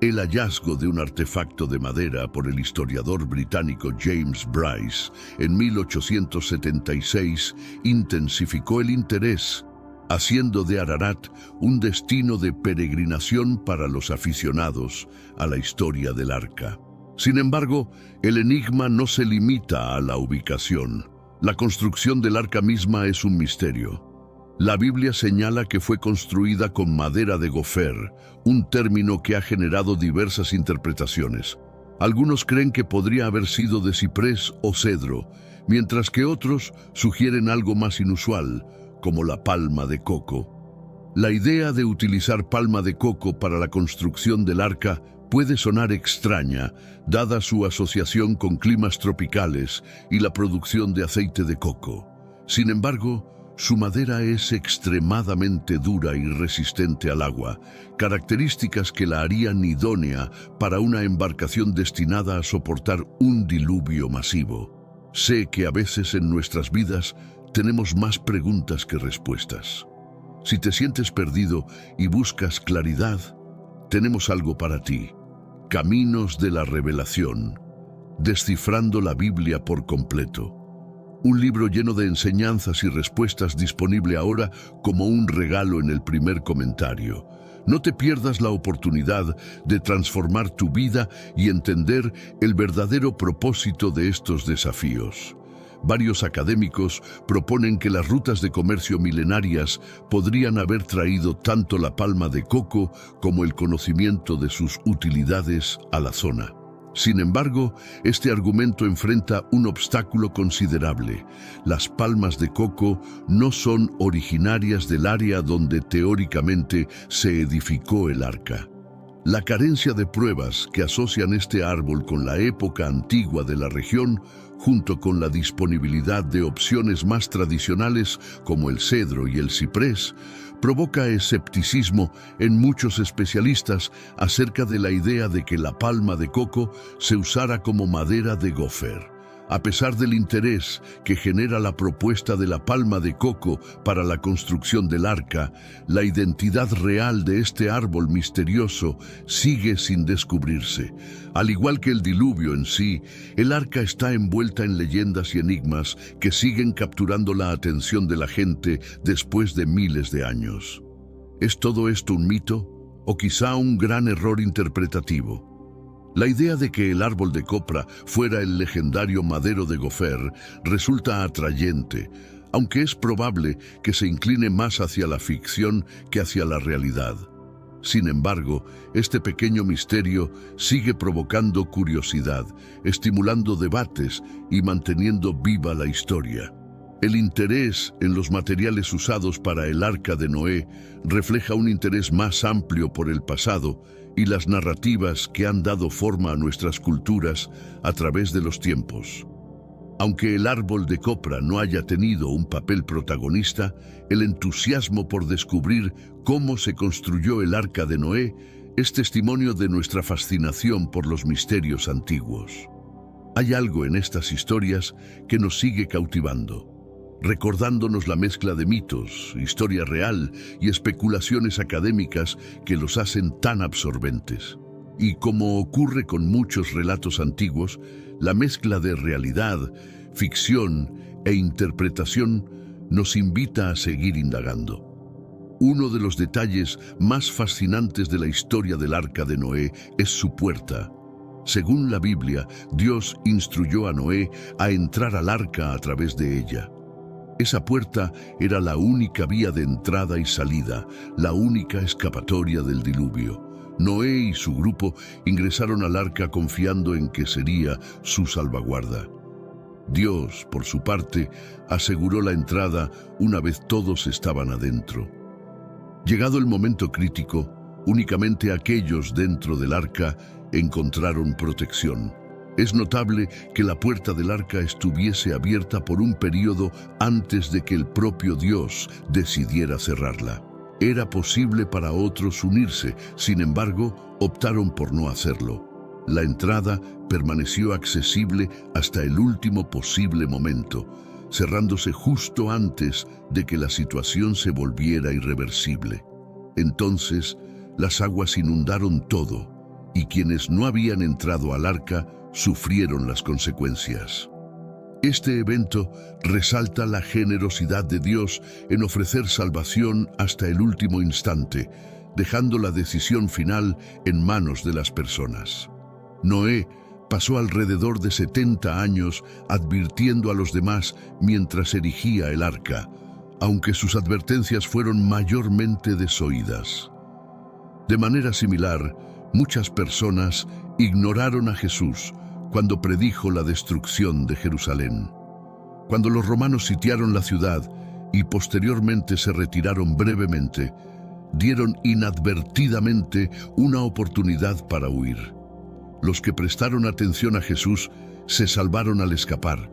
El hallazgo de un artefacto de madera por el historiador británico James Bryce en 1876 intensificó el interés, haciendo de Ararat un destino de peregrinación para los aficionados a la historia del Arca. Sin embargo, el enigma no se limita a la ubicación. La construcción del Arca misma es un misterio. La Biblia señala que fue construida con madera de gofer, un término que ha generado diversas interpretaciones. Algunos creen que podría haber sido de ciprés o cedro, mientras que otros sugieren algo más inusual, como la palma de coco. La idea de utilizar palma de coco para la construcción del arca puede sonar extraña, dada su asociación con climas tropicales y la producción de aceite de coco. Sin embargo, su madera es extremadamente dura y resistente al agua, características que la harían idónea para una embarcación destinada a soportar un diluvio masivo. Sé que a veces en nuestras vidas tenemos más preguntas que respuestas. Si te sientes perdido y buscas claridad, tenemos algo para ti. Caminos de la Revelación, descifrando la Biblia por completo. Un libro lleno de enseñanzas y respuestas disponible ahora como un regalo en el primer comentario. No te pierdas la oportunidad de transformar tu vida y entender el verdadero propósito de estos desafíos. Varios académicos proponen que las rutas de comercio milenarias podrían haber traído tanto la palma de coco como el conocimiento de sus utilidades a la zona. Sin embargo, este argumento enfrenta un obstáculo considerable. Las palmas de coco no son originarias del área donde teóricamente se edificó el arca. La carencia de pruebas que asocian este árbol con la época antigua de la región, junto con la disponibilidad de opciones más tradicionales como el cedro y el ciprés, provoca escepticismo en muchos especialistas acerca de la idea de que la palma de coco se usara como madera de gofer. A pesar del interés que genera la propuesta de la palma de coco para la construcción del arca, la identidad real de este árbol misterioso sigue sin descubrirse. Al igual que el diluvio en sí, el arca está envuelta en leyendas y enigmas que siguen capturando la atención de la gente después de miles de años. ¿Es todo esto un mito o quizá un gran error interpretativo? La idea de que el árbol de copra fuera el legendario madero de gofer resulta atrayente, aunque es probable que se incline más hacia la ficción que hacia la realidad. Sin embargo, este pequeño misterio sigue provocando curiosidad, estimulando debates y manteniendo viva la historia. El interés en los materiales usados para el Arca de Noé refleja un interés más amplio por el pasado y las narrativas que han dado forma a nuestras culturas a través de los tiempos. Aunque el árbol de copra no haya tenido un papel protagonista, el entusiasmo por descubrir cómo se construyó el Arca de Noé es testimonio de nuestra fascinación por los misterios antiguos. Hay algo en estas historias que nos sigue cautivando, recordándonos la mezcla de mitos, historia real y especulaciones académicas que los hacen tan absorbentes. Y como ocurre con muchos relatos antiguos, la mezcla de realidad, ficción e interpretación nos invita a seguir indagando. Uno de los detalles más fascinantes de la historia del Arca de Noé es su puerta. Según la Biblia, Dios instruyó a Noé a entrar al arca a través de ella. Esa puerta era la única vía de entrada y salida, la única escapatoria del diluvio. Noé y su grupo ingresaron al arca confiando en que sería su salvaguarda. Dios, por su parte, aseguró la entrada una vez todos estaban adentro. Llegado el momento crítico, únicamente aquellos dentro del arca encontraron protección. Es notable que la puerta del arca estuviese abierta por un periodo antes de que el propio Dios decidiera cerrarla. Era posible para otros unirse, sin embargo, optaron por no hacerlo. La entrada permaneció accesible hasta el último posible momento, cerrándose justo antes de que la situación se volviera irreversible. Entonces, las aguas inundaron todo, y quienes no habían entrado al arca sufrieron las consecuencias. Este evento resalta la generosidad de Dios en ofrecer salvación hasta el último instante, dejando la decisión final en manos de las personas. Noé pasó alrededor de 70 años advirtiendo a los demás mientras erigía el arca, aunque sus advertencias fueron mayormente desoídas. De manera similar, muchas personas ignoraron a Jesús cuando predijo la destrucción de Jerusalén. Cuando los romanos sitiaron la ciudad y posteriormente se retiraron brevemente, dieron inadvertidamente una oportunidad para huir. Los que prestaron atención a Jesús se salvaron al escapar,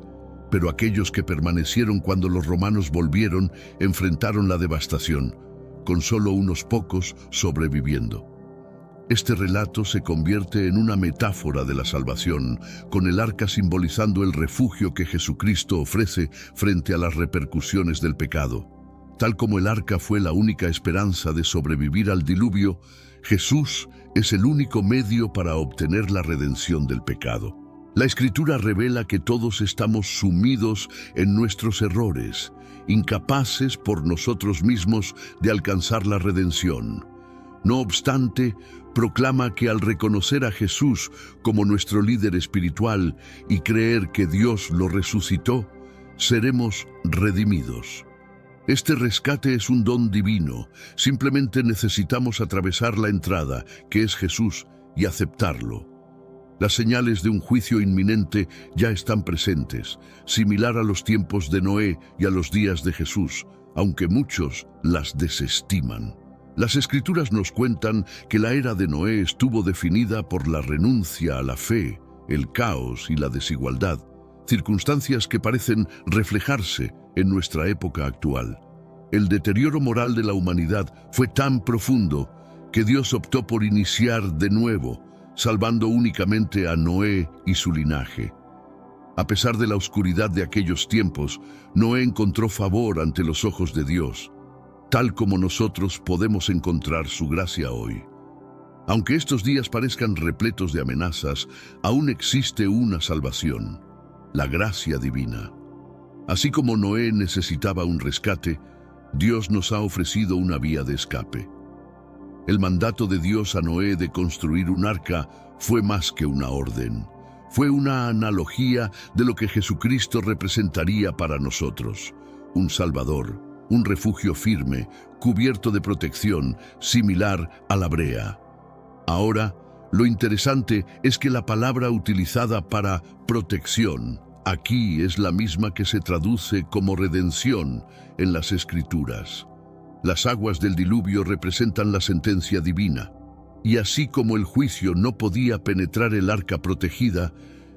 pero aquellos que permanecieron cuando los romanos volvieron enfrentaron la devastación, con solo unos pocos sobreviviendo. Este relato se convierte en una metáfora de la salvación, con el arca simbolizando el refugio que Jesucristo ofrece frente a las repercusiones del pecado. Tal como el arca fue la única esperanza de sobrevivir al diluvio, Jesús es el único medio para obtener la redención del pecado. La Escritura revela que todos estamos sumidos en nuestros errores, incapaces por nosotros mismos de alcanzar la redención. No obstante, proclama que al reconocer a Jesús como nuestro líder espiritual y creer que Dios lo resucitó, seremos redimidos. Este rescate es un don divino. Simplemente necesitamos atravesar la entrada, que es Jesús, y aceptarlo. Las señales de un juicio inminente ya están presentes, similar a los tiempos de Noé y a los días de Jesús, aunque muchos las desestiman. Las Escrituras nos cuentan que la era de Noé estuvo definida por la renuncia a la fe, el caos y la desigualdad, circunstancias que parecen reflejarse en nuestra época actual. El deterioro moral de la humanidad fue tan profundo que Dios optó por iniciar de nuevo, salvando únicamente a Noé y su linaje. A pesar de la oscuridad de aquellos tiempos, Noé encontró favor ante los ojos de Dios, tal como nosotros podemos encontrar su gracia hoy. Aunque estos días parezcan repletos de amenazas, aún existe una salvación, la gracia divina. Así como Noé necesitaba un rescate, Dios nos ha ofrecido una vía de escape. El mandato de Dios a Noé de construir un arca fue más que una orden. Fue una analogía de lo que Jesucristo representaría para nosotros, un Salvador, un refugio firme, cubierto de protección, similar a la brea. Ahora, lo interesante es que la palabra utilizada para protección aquí es la misma que se traduce como redención en las Escrituras. Las aguas del diluvio representan la sentencia divina, y así como el juicio no podía penetrar el arca protegida,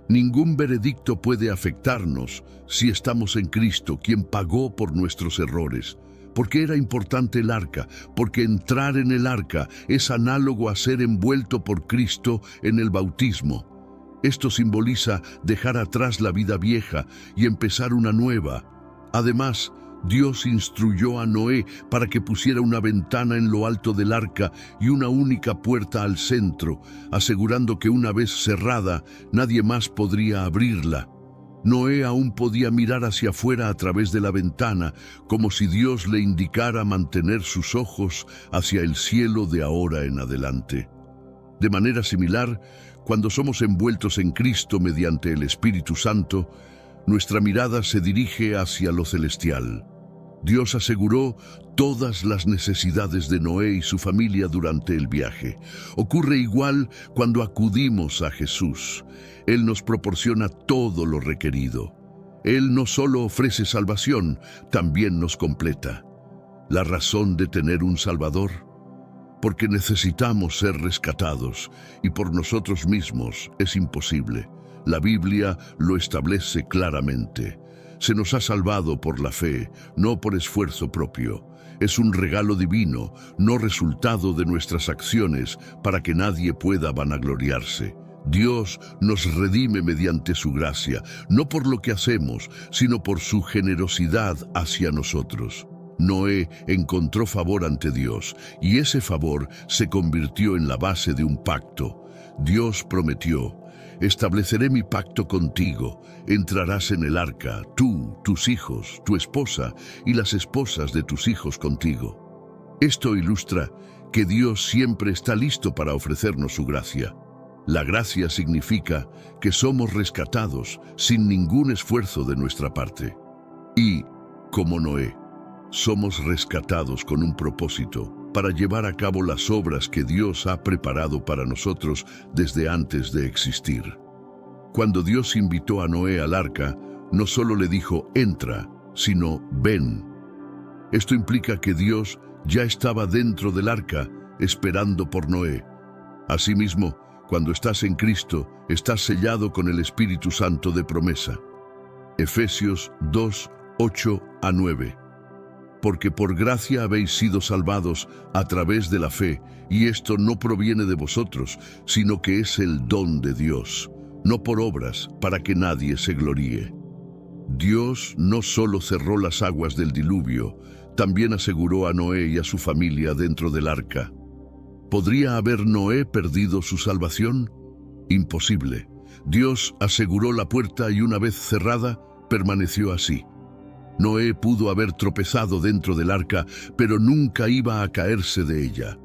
ningún veredicto puede afectarnos si estamos en Cristo, quien pagó por nuestros errores. Porque era importante el arca, porque entrar en el arca es análogo a ser envuelto por Cristo en el bautismo. Esto simboliza dejar atrás la vida vieja y empezar una nueva. Además, Dios instruyó a Noé para que pusiera una ventana en lo alto del arca y una única puerta al centro, asegurando que una vez cerrada, nadie más podría abrirla. Noé aún podía mirar hacia afuera a través de la ventana, como si Dios le indicara mantener sus ojos hacia el cielo de ahora en adelante. De manera similar, cuando somos envueltos en Cristo mediante el Espíritu Santo, nuestra mirada se dirige hacia lo celestial. Dios aseguró todas las necesidades de Noé y su familia durante el viaje. Ocurre igual cuando acudimos a Jesús. Él nos proporciona todo lo requerido. Él no solo ofrece salvación, también nos completa. La razón de tener un Salvador: porque necesitamos ser rescatados, y por nosotros mismos es imposible. La Biblia lo establece claramente. Se nos ha salvado por la fe, no por esfuerzo propio. Es un regalo divino, no resultado de nuestras acciones, para que nadie pueda vanagloriarse. Dios nos redime mediante su gracia, no por lo que hacemos, sino por su generosidad hacia nosotros. Noé encontró favor ante Dios, y ese favor se convirtió en la base de un pacto. Dios prometió: estableceré mi pacto contigo, entrarás en el arca, tú, tus hijos, tu esposa y las esposas de tus hijos contigo. Esto ilustra que Dios siempre está listo para ofrecernos su gracia. La gracia significa que somos rescatados sin ningún esfuerzo de nuestra parte. Y, como Noé, somos rescatados con un propósito para llevar a cabo las obras que Dios ha preparado para nosotros desde antes de existir. Cuando Dios invitó a Noé al arca, no solo le dijo entra, sino ven. Esto implica que Dios ya estaba dentro del arca esperando por Noé. Asimismo, cuando estás en Cristo, estás sellado con el Espíritu Santo de promesa. Efesios 2, 8 a 9. Porque por gracia habéis sido salvados a través de la fe, y esto no proviene de vosotros, sino que es el don de Dios, no por obras, para que nadie se gloríe. Dios no solo cerró las aguas del diluvio, también aseguró a Noé y a su familia dentro del arca. ¿Podría haber Noé perdido su salvación? Imposible. Dios aseguró la puerta y una vez cerrada, permaneció así. Noé pudo haber tropezado dentro del arca, pero nunca iba a caerse de ella.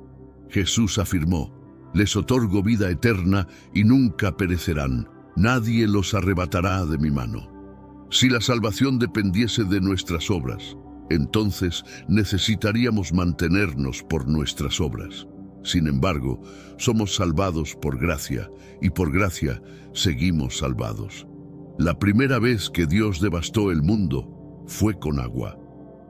Jesús afirmó: les otorgo vida eterna y nunca perecerán. Nadie los arrebatará de mi mano. Si la salvación dependiese de nuestras obras, entonces necesitaríamos mantenernos por nuestras obras. Sin embargo, somos salvados por gracia, y por gracia seguimos salvados. La primera vez que Dios devastó el mundo fue con agua.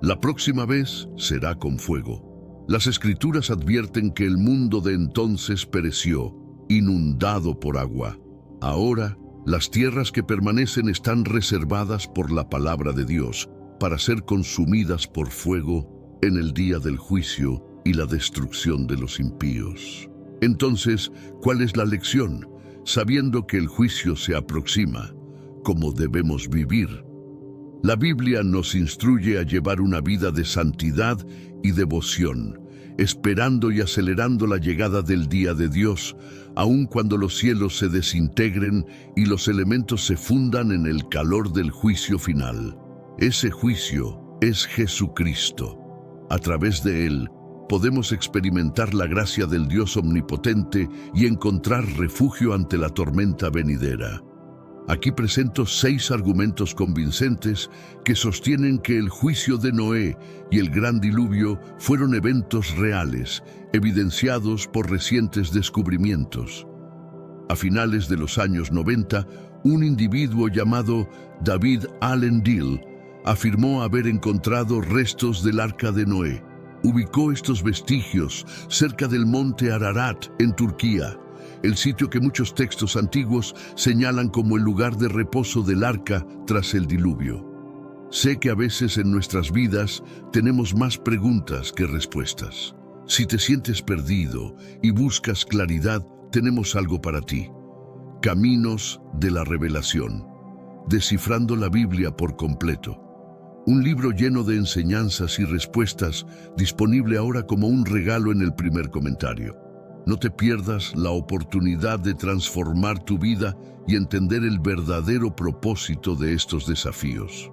La próxima vez será con fuego. Las Escrituras advierten que el mundo de entonces pereció, inundado por agua. Ahora, las tierras que permanecen están reservadas por la palabra de Dios para ser consumidas por fuego en el día del juicio y la destrucción de los impíos. Entonces, ¿cuál es la lección? Sabiendo que el juicio se aproxima, ¿cómo debemos vivir? La Biblia nos instruye a llevar una vida de santidad y devoción, esperando y acelerando la llegada del día de Dios, aun cuando los cielos se desintegren y los elementos se fundan en el calor del juicio final. Ese juicio es Jesucristo. A través de Él, podemos experimentar la gracia del Dios omnipotente y encontrar refugio ante la tormenta venidera. Aquí presento 6 argumentos convincentes que sostienen que el juicio de Noé y el gran diluvio fueron eventos reales, evidenciados por recientes descubrimientos. A finales de los años 90, un individuo llamado David Allen Dill afirmó haber encontrado restos del arca de Noé. Ubicó estos vestigios cerca del monte Ararat, en Turquía, el sitio que muchos textos antiguos señalan como el lugar de reposo del arca tras el diluvio. Sé que a veces en nuestras vidas tenemos más preguntas que respuestas. Si te sientes perdido y buscas claridad, tenemos algo para ti. Caminos de la Revelación. Descifrando la Biblia por completo. Un libro lleno de enseñanzas y respuestas, disponible ahora como un regalo en el primer comentario. No te pierdas la oportunidad de transformar tu vida y entender el verdadero propósito de estos desafíos.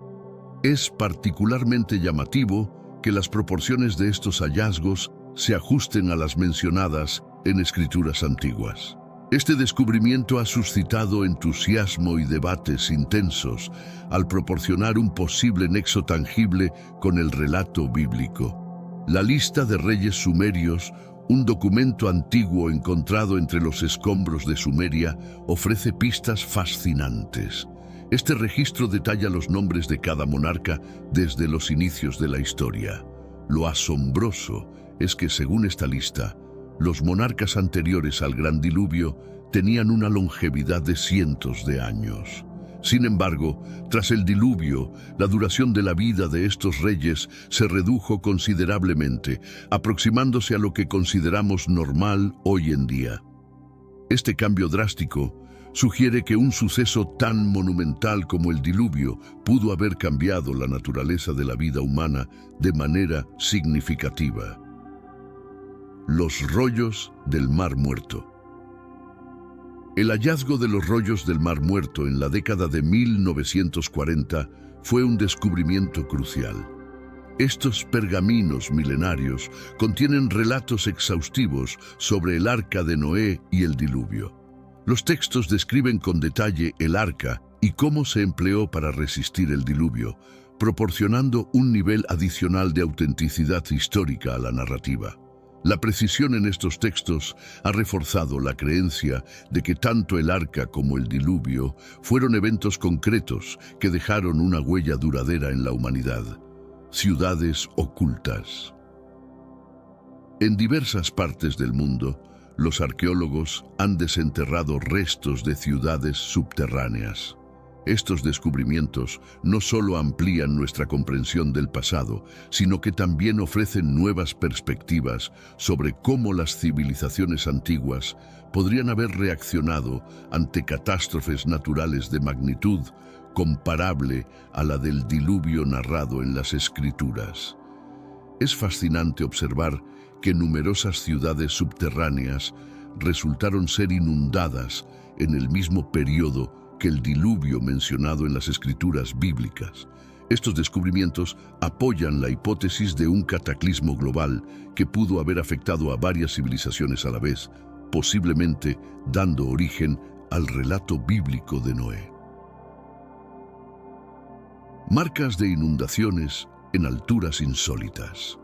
Es particularmente llamativo que las proporciones de estos hallazgos se ajusten a las mencionadas en escrituras antiguas. Este descubrimiento ha suscitado entusiasmo y debates intensos al proporcionar un posible nexo tangible con el relato bíblico. La lista de reyes sumerios, un documento antiguo encontrado entre los escombros de Sumeria, ofrece pistas fascinantes. Este registro detalla los nombres de cada monarca desde los inicios de la historia. Lo asombroso es que, según esta lista, los monarcas anteriores al gran diluvio tenían una longevidad de cientos de años. Sin embargo, tras el diluvio, la duración de la vida de estos reyes se redujo considerablemente, aproximándose a lo que consideramos normal hoy en día. Este cambio drástico sugiere que un suceso tan monumental como el diluvio pudo haber cambiado la naturaleza de la vida humana de manera significativa. Los rollos del Mar Muerto. El hallazgo de los rollos del Mar Muerto en la década de 1940 fue un descubrimiento crucial. Estos pergaminos milenarios contienen relatos exhaustivos sobre el Arca de Noé y el diluvio. Los textos describen con detalle el arca y cómo se empleó para resistir el diluvio, proporcionando un nivel adicional de autenticidad histórica a la narrativa. La precisión en estos textos ha reforzado la creencia de que tanto el arca como el diluvio fueron eventos concretos que dejaron una huella duradera en la humanidad. Ciudades ocultas. En diversas partes del mundo, los arqueólogos han desenterrado restos de ciudades subterráneas. Estos descubrimientos no solo amplían nuestra comprensión del pasado, sino que también ofrecen nuevas perspectivas sobre cómo las civilizaciones antiguas podrían haber reaccionado ante catástrofes naturales de magnitud comparable a la del diluvio narrado en las Escrituras. Es fascinante observar que numerosas ciudades subterráneas resultaron ser inundadas en el mismo periodo que el diluvio mencionado en las escrituras bíblicas. Estos descubrimientos apoyan la hipótesis de un cataclismo global que pudo haber afectado a varias civilizaciones a la vez, posiblemente dando origen al relato bíblico de Noé. Marcas de inundaciones en alturas insólitas.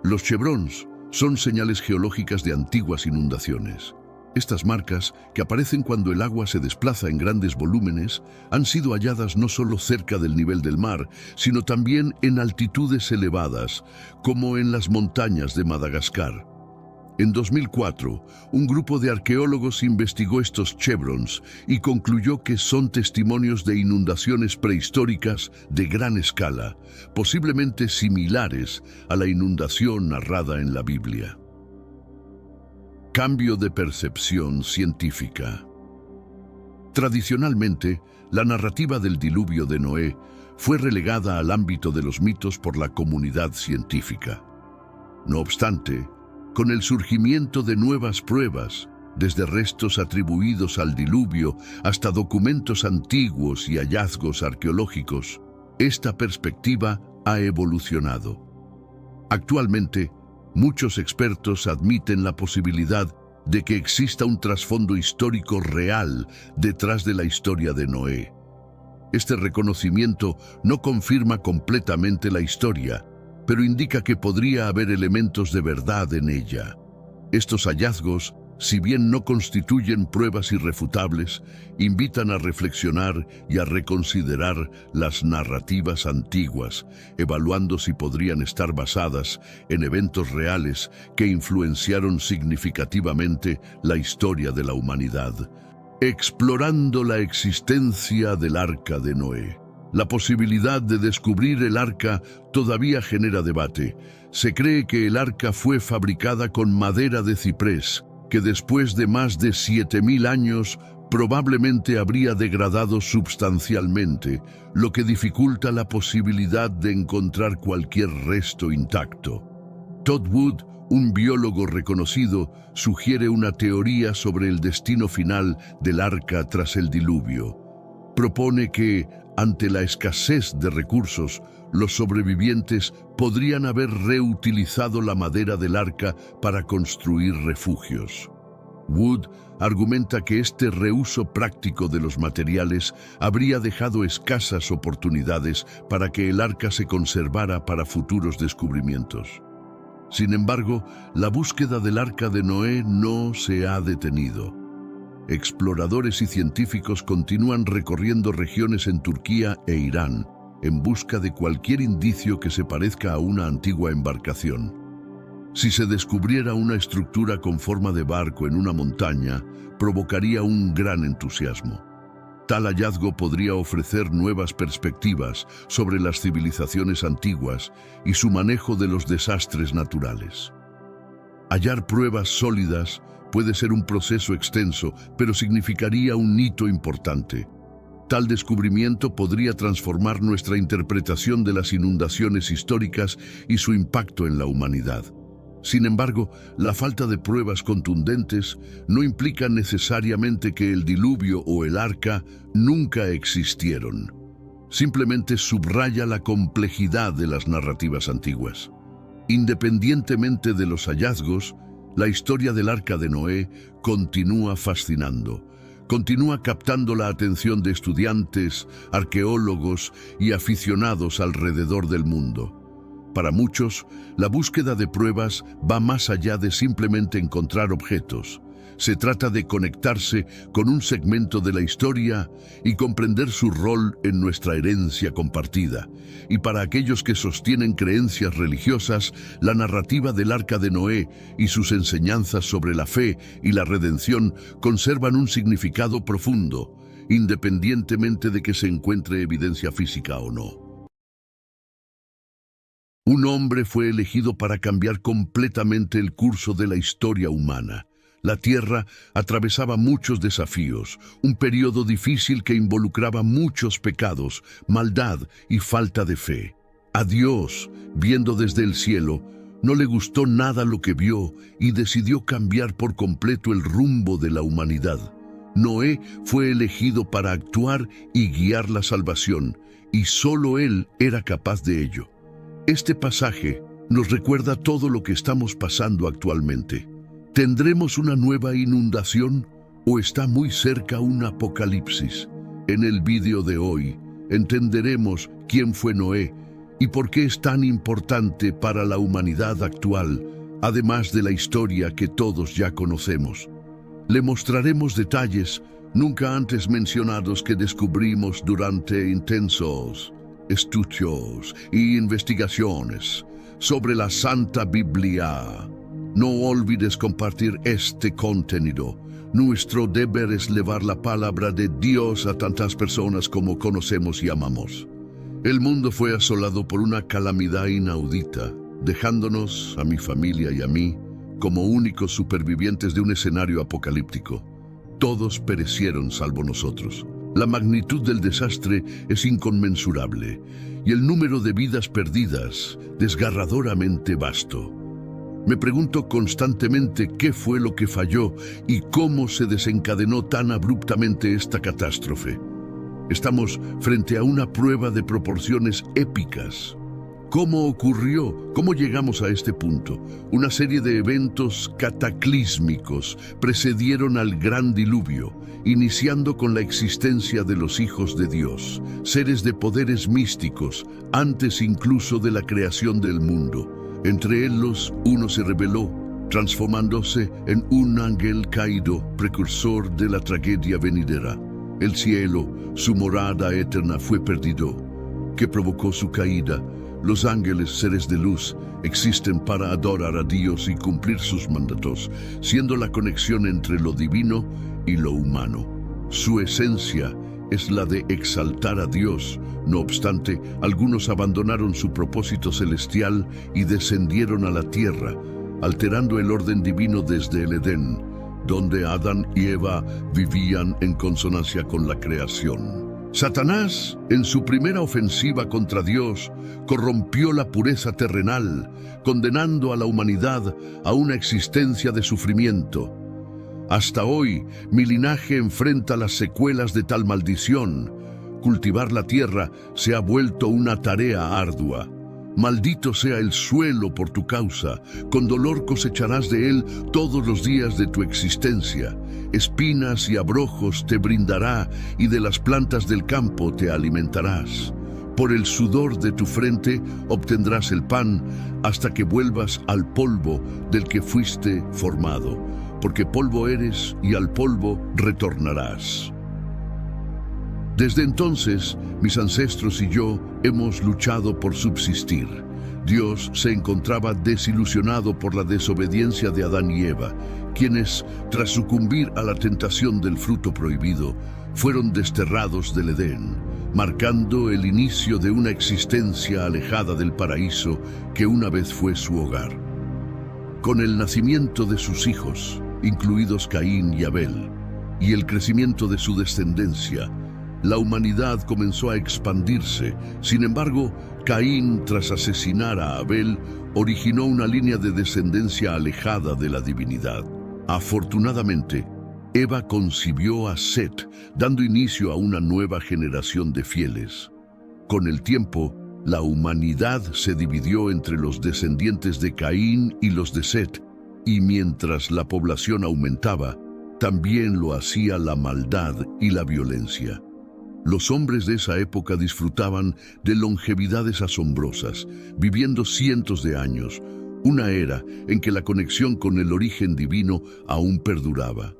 Los chevrons son señales geológicas de antiguas inundaciones. Estas marcas, que aparecen cuando el agua se desplaza en grandes volúmenes, han sido halladas no solo cerca del nivel del mar, sino también en altitudes elevadas, como en las montañas de Madagascar. En 2004, un grupo de arqueólogos investigó estos chevrons y concluyó que son testimonios de inundaciones prehistóricas de gran escala, posiblemente similares a la inundación narrada en la Biblia. Cambio de percepción científica. Tradicionalmente, la narrativa del diluvio de Noé fue relegada al ámbito de los mitos por la comunidad científica. No obstante, con el surgimiento de nuevas pruebas, desde restos atribuidos al diluvio hasta documentos antiguos y hallazgos arqueológicos, esta perspectiva ha evolucionado. Actualmente, muchos expertos admiten la posibilidad de que exista un trasfondo histórico real detrás de la historia de Noé. Este reconocimiento no confirma completamente la historia, pero indica que podría haber elementos de verdad en ella. Estos hallazgos, si bien no constituyen pruebas irrefutables, invitan a reflexionar y a reconsiderar las narrativas antiguas, evaluando si podrían estar basadas en eventos reales que influenciaron significativamente la historia de la humanidad. Explorando la existencia del Arca de Noé. La posibilidad de descubrir el arca todavía genera debate. Se cree que el arca fue fabricada con madera de ciprés, que después de más de 7000 años probablemente habría degradado sustancialmente, lo que dificulta la posibilidad de encontrar cualquier resto intacto. Todd Wood, un biólogo reconocido, sugiere una teoría sobre el destino final del arca tras el diluvio. Propone que, ante la escasez de recursos, los sobrevivientes podrían haber reutilizado la madera del arca para construir refugios. Wood argumenta que este reuso práctico de los materiales habría dejado escasas oportunidades para que el arca se conservara para futuros descubrimientos. Sin embargo, la búsqueda del Arca de Noé no se ha detenido. Exploradores y científicos continúan recorriendo regiones en Turquía e Irán en busca de cualquier indicio que se parezca a una antigua embarcación. Si se descubriera una estructura con forma de barco en una montaña, provocaría un gran entusiasmo. Tal hallazgo podría ofrecer nuevas perspectivas sobre las civilizaciones antiguas y su manejo de los desastres naturales. Hallar pruebas sólidas puede ser un proceso extenso, pero significaría un hito importante. Tal descubrimiento podría transformar nuestra interpretación de las inundaciones históricas y su impacto en la humanidad. Sin embargo, la falta de pruebas contundentes no implica necesariamente que el diluvio o el arca nunca existieron. Simplemente subraya la complejidad de las narrativas antiguas. Independientemente de los hallazgos, la historia del Arca de Noé continúa fascinando. Continúa captando la atención de estudiantes, arqueólogos y aficionados alrededor del mundo. Para muchos, la búsqueda de pruebas va más allá de simplemente encontrar objetos. Se trata de conectarse con un segmento de la historia y comprender su rol en nuestra herencia compartida. Y para aquellos que sostienen creencias religiosas, la narrativa del Arca de Noé y sus enseñanzas sobre la fe y la redención conservan un significado profundo, independientemente de que se encuentre evidencia física o no. Un hombre fue elegido para cambiar completamente el curso de la historia humana. La Tierra atravesaba muchos desafíos, un periodo difícil que involucraba muchos pecados, maldad y falta de fe. A Dios, viendo desde el cielo, no le gustó nada lo que vio y decidió cambiar por completo el rumbo de la humanidad. Noé fue elegido para actuar y guiar la salvación, y solo él era capaz de ello. Este pasaje nos recuerda todo lo que estamos pasando actualmente. ¿Tendremos una nueva inundación o está muy cerca un apocalipsis? En el vídeo de hoy entenderemos quién fue Noé y por qué es tan importante para la humanidad actual, además de la historia que todos ya conocemos. Le mostraremos detalles nunca antes mencionados que descubrimos durante intensos estudios y investigaciones sobre la Santa Biblia. No olvides compartir este contenido. Nuestro deber es llevar la palabra de Dios a tantas personas como conocemos y amamos. El mundo fue asolado por una calamidad inaudita, dejándonos, a mi familia y a mí, como únicos supervivientes de un escenario apocalíptico. Todos perecieron salvo nosotros. La magnitud del desastre es inconmensurable y el número de vidas perdidas desgarradoramente vasto. Me pregunto constantemente qué fue lo que falló y cómo se desencadenó tan abruptamente esta catástrofe. Estamos frente a una prueba de proporciones épicas. ¿Cómo ocurrió? ¿Cómo llegamos a este punto? Una serie de eventos cataclísmicos precedieron al gran diluvio, iniciando con la existencia de los hijos de Dios, seres de poderes místicos, antes incluso de la creación del mundo. Entre ellos, uno se rebeló, transformándose en un ángel caído, precursor de la tragedia venidera. El cielo, su morada eterna, fue perdido, que provocó su caída. Los ángeles, seres de luz, existen para adorar a Dios y cumplir sus mandatos, siendo la conexión entre lo divino y lo humano. Su esencia es la de exaltar a Dios. No obstante, algunos abandonaron su propósito celestial y descendieron a la tierra, alterando el orden divino desde el Edén, donde Adán y Eva vivían en consonancia con la creación. Satanás, en su primera ofensiva contra Dios, corrompió la pureza terrenal, condenando a la humanidad a una existencia de sufrimiento. Hasta hoy, mi linaje enfrenta las secuelas de tal maldición. Cultivar la tierra se ha vuelto una tarea ardua. Maldito sea el suelo por tu causa, con dolor cosecharás de él todos los días de tu existencia. Espinas y abrojos te brindará, y de las plantas del campo te alimentarás. Por el sudor de tu frente obtendrás el pan, hasta que vuelvas al polvo del que fuiste formado, porque polvo eres y al polvo retornarás. Desde entonces, mis ancestros y yo hemos luchado por subsistir. Dios se encontraba desilusionado por la desobediencia de Adán y Eva, quienes, tras sucumbir a la tentación del fruto prohibido, fueron desterrados del Edén, marcando el inicio de una existencia alejada del paraíso que una vez fue su hogar. Con el nacimiento de sus hijos, incluidos Caín y Abel, y el crecimiento de su descendencia, la humanidad comenzó a expandirse. Sin embargo, Caín, tras asesinar a Abel, originó una línea de descendencia alejada de la divinidad. Afortunadamente, Eva concibió a Set, dando inicio a una nueva generación de fieles. Con el tiempo, la humanidad se dividió entre los descendientes de Caín y los de Set, y mientras la población aumentaba, también lo hacía la maldad y la violencia. Los hombres de esa época disfrutaban de longevidades asombrosas, viviendo cientos de años, una era en que la conexión con el origen divino aún perduraba.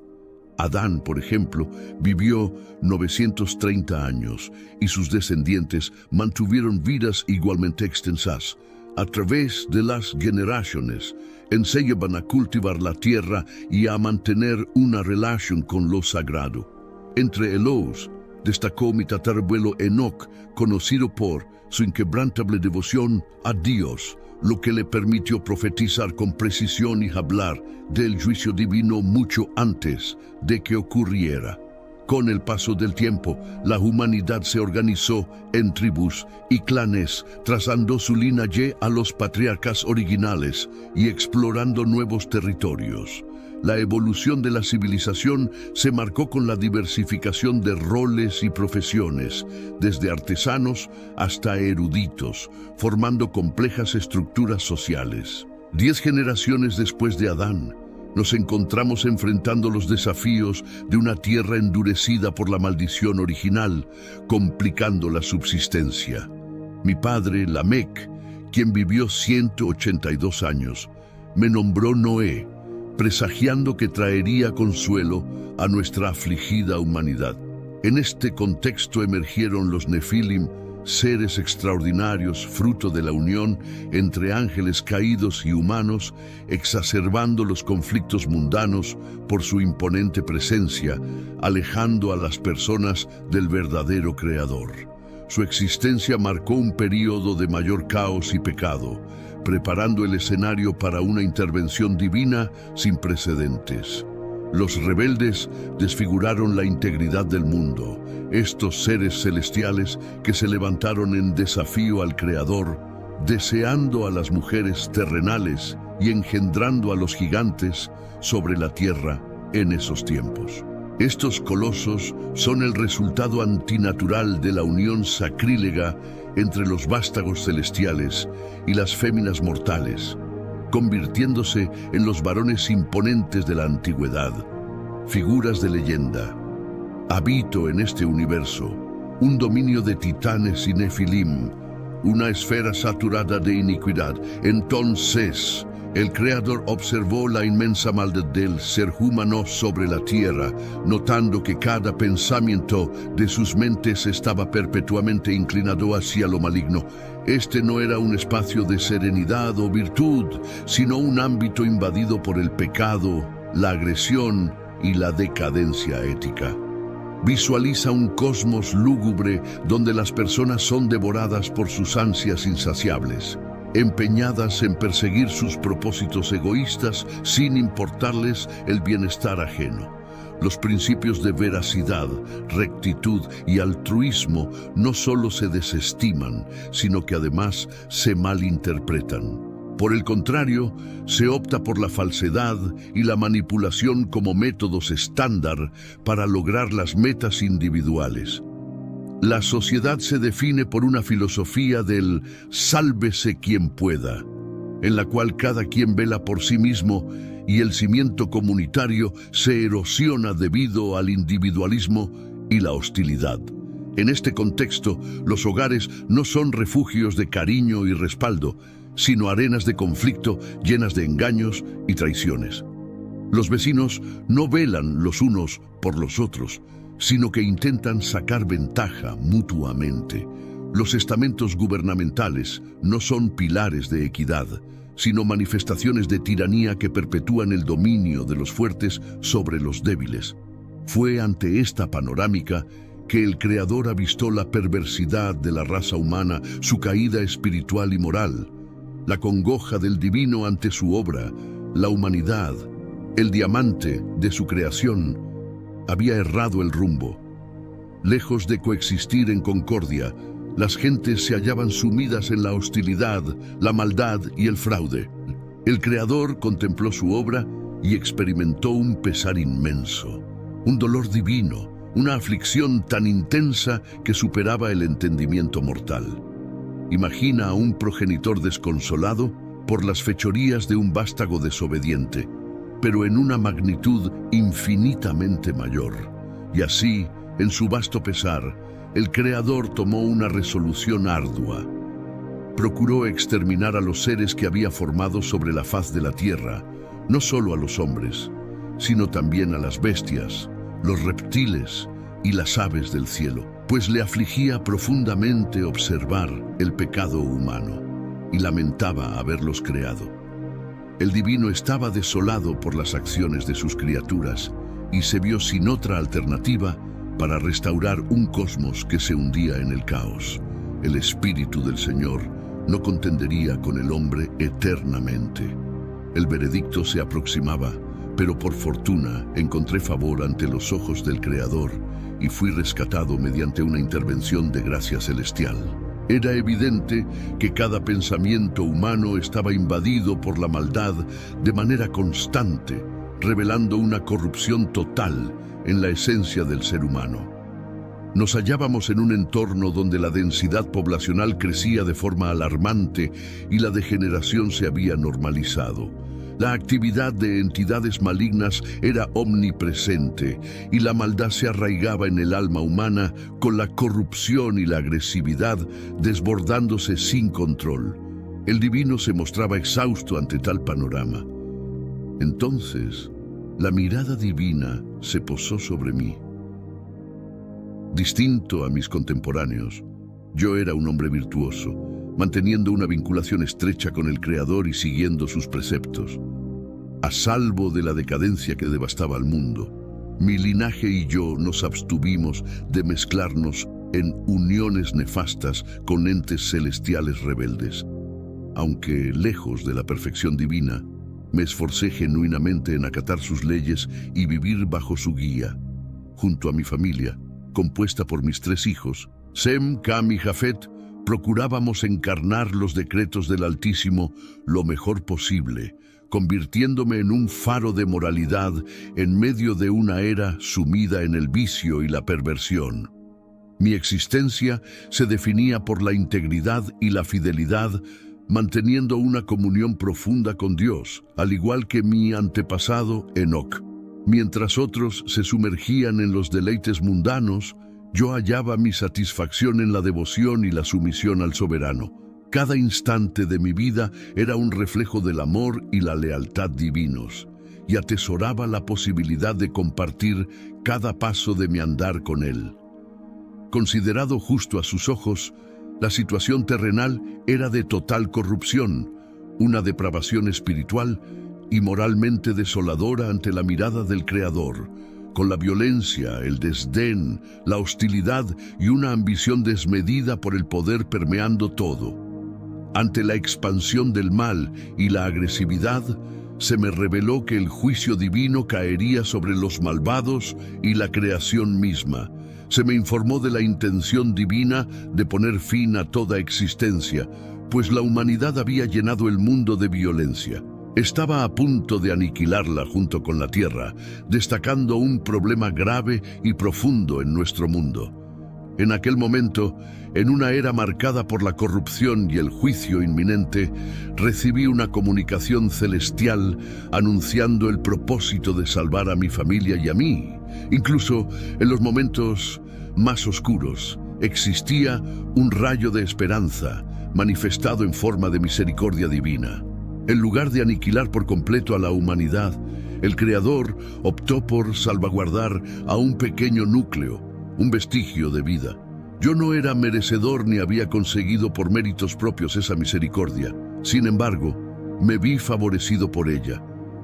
Adán, por ejemplo, vivió 930 años y sus descendientes mantuvieron vidas igualmente extensas. A través de las generaciones, enseñaban a cultivar la tierra y a mantener una relación con lo sagrado. Entre ellos, destacó mi tatarabuelo Enoc, conocido por su inquebrantable devoción a Dios, lo que le permitió profetizar con precisión y hablar del juicio divino mucho antes de que ocurriera. Con el paso del tiempo, la humanidad se organizó en tribus y clanes, trazando su linaje a los patriarcas originales y explorando nuevos territorios. La evolución de la civilización se marcó con la diversificación de roles y profesiones, desde artesanos hasta eruditos, formando complejas estructuras sociales. 10 generaciones después de Adán, nos encontramos enfrentando los desafíos de una tierra endurecida por la maldición original, complicando la subsistencia. Mi padre, Lamec, quien vivió 182 años, me nombró Noé, presagiando que traería consuelo a nuestra afligida humanidad. En este contexto emergieron los Nefilim, seres extraordinarios fruto de la unión entre ángeles caídos y humanos, exacerbando los conflictos mundanos por su imponente presencia, alejando a las personas del verdadero Creador. Su existencia marcó un período de mayor caos y pecado, preparando el escenario para una intervención divina sin precedentes. Los rebeldes desfiguraron la integridad del mundo, estos seres celestiales que se levantaron en desafío al Creador, deseando a las mujeres terrenales y engendrando a los gigantes sobre la tierra en esos tiempos. Estos colosos son el resultado antinatural de la unión sacrílega entre los vástagos celestiales y las féminas mortales, convirtiéndose en los varones imponentes de la antigüedad, figuras de leyenda. Habito en este universo, un dominio de titanes y nefilim, una esfera saturada de iniquidad. Entonces, el Creador observó la inmensa maldad del ser humano sobre la tierra, notando que cada pensamiento de sus mentes estaba perpetuamente inclinado hacia lo maligno. Este no era un espacio de serenidad o virtud, sino un ámbito invadido por el pecado, la agresión y la decadencia ética. Visualiza un cosmos lúgubre donde las personas son devoradas por sus ansias insaciables, empeñadas en perseguir sus propósitos egoístas sin importarles el bienestar ajeno. Los principios de veracidad, rectitud y altruismo no solo se desestiman, sino que además se malinterpretan. Por el contrario, se opta por la falsedad y la manipulación como métodos estándar para lograr las metas individuales. La sociedad se define por una filosofía del sálvese quien pueda, en la cual cada quien vela por sí mismo y el cimiento comunitario se erosiona debido al individualismo y la hostilidad. En este contexto, los hogares no son refugios de cariño y respaldo, sino arenas de conflicto llenas de engaños y traiciones. Los vecinos no velan los unos por los otros, sino que intentan sacar ventaja mutuamente. Los estamentos gubernamentales no son pilares de equidad, sino manifestaciones de tiranía que perpetúan el dominio de los fuertes sobre los débiles. Fue ante esta panorámica que el Creador avistó la perversidad de la raza humana, su caída espiritual y moral, la congoja del divino ante su obra. La humanidad, el diamante de su creación, había errado el rumbo. Lejos de coexistir en concordia, Las gentes se hallaban sumidas en la hostilidad, la maldad y el fraude. El Creador contempló su obra y experimentó un pesar inmenso, un dolor divino, una aflicción tan intensa que superaba el entendimiento mortal. Imagina a un progenitor desconsolado por las fechorías de un vástago desobediente, pero en una magnitud infinitamente mayor. Y así, en su vasto pesar, el Creador tomó una resolución ardua. Procuró exterminar a los seres que había formado sobre la faz de la tierra, no solo a los hombres, sino también a las bestias, los reptiles y las aves del cielo, pues le afligía profundamente observar el pecado humano y lamentaba haberlos creado. El Divino estaba desolado por las acciones de sus criaturas y se vio sin otra alternativa para restaurar un cosmos que se hundía en el caos. El Espíritu del Señor no contendería con el hombre eternamente. El veredicto se aproximaba, pero por fortuna encontré favor ante los ojos del Creador y fui rescatado mediante una intervención de gracia celestial. Era evidente que cada pensamiento humano estaba invadido por la maldad de manera constante, revelando una corrupción total en la esencia del ser humano. Nos hallábamos en un entorno donde la densidad poblacional crecía de forma alarmante y la degeneración se había normalizado. La actividad de entidades malignas era omnipresente y la maldad se arraigaba en el alma humana con la corrupción y la agresividad desbordándose sin control. El Divino se mostraba exhausto ante tal panorama. Entonces, la mirada divina se posó sobre mí. Distinto a mis contemporáneos, yo era un hombre virtuoso, manteniendo una vinculación estrecha con el Creador y siguiendo sus preceptos. A salvo de la decadencia que devastaba al mundo, mi linaje y yo nos abstuvimos de mezclarnos en uniones nefastas con entes celestiales rebeldes. Aunque lejos de la perfección divina, me esforcé genuinamente en acatar sus leyes y vivir bajo su guía. Junto a mi familia, compuesta por mis 3 hijos, Sem, Cam y Jafet, procurábamos encarnar los decretos del Altísimo lo mejor posible, convirtiéndome en un faro de moralidad en medio de una era sumida en el vicio y la perversión. Mi existencia se definía por la integridad y la fidelidad, manteniendo una comunión profunda con Dios, al igual que mi antepasado Enoc. Mientras otros se sumergían en los deleites mundanos, yo hallaba mi satisfacción en la devoción y la sumisión al soberano. Cada instante de mi vida era un reflejo del amor y la lealtad divinos, y atesoraba la posibilidad de compartir cada paso de mi andar con él. Considerado justo a sus ojos, la situación terrenal era de total corrupción, una depravación espiritual y moralmente desoladora ante la mirada del Creador, con la violencia, el desdén, la hostilidad y una ambición desmedida por el poder permeando todo. Ante la expansión del mal y la agresividad, se me reveló que el juicio divino caería sobre los malvados y la creación misma. Se me informó de la intención divina de poner fin a toda existencia, pues la humanidad había llenado el mundo de violencia. Estaba a punto de aniquilarla junto con la tierra, destacando un problema grave y profundo en nuestro mundo. En aquel momento, en una era marcada por la corrupción y el juicio inminente, recibí una comunicación celestial anunciando el propósito de salvar a mi familia y a mí. Incluso en los momentos más oscuros, existía un rayo de esperanza manifestado en forma de misericordia divina. En lugar de aniquilar por completo a la humanidad, el Creador optó por salvaguardar a un pequeño núcleo, un vestigio de vida. Yo no era merecedor ni había conseguido por méritos propios esa misericordia. Sin embargo, me vi favorecido por ella.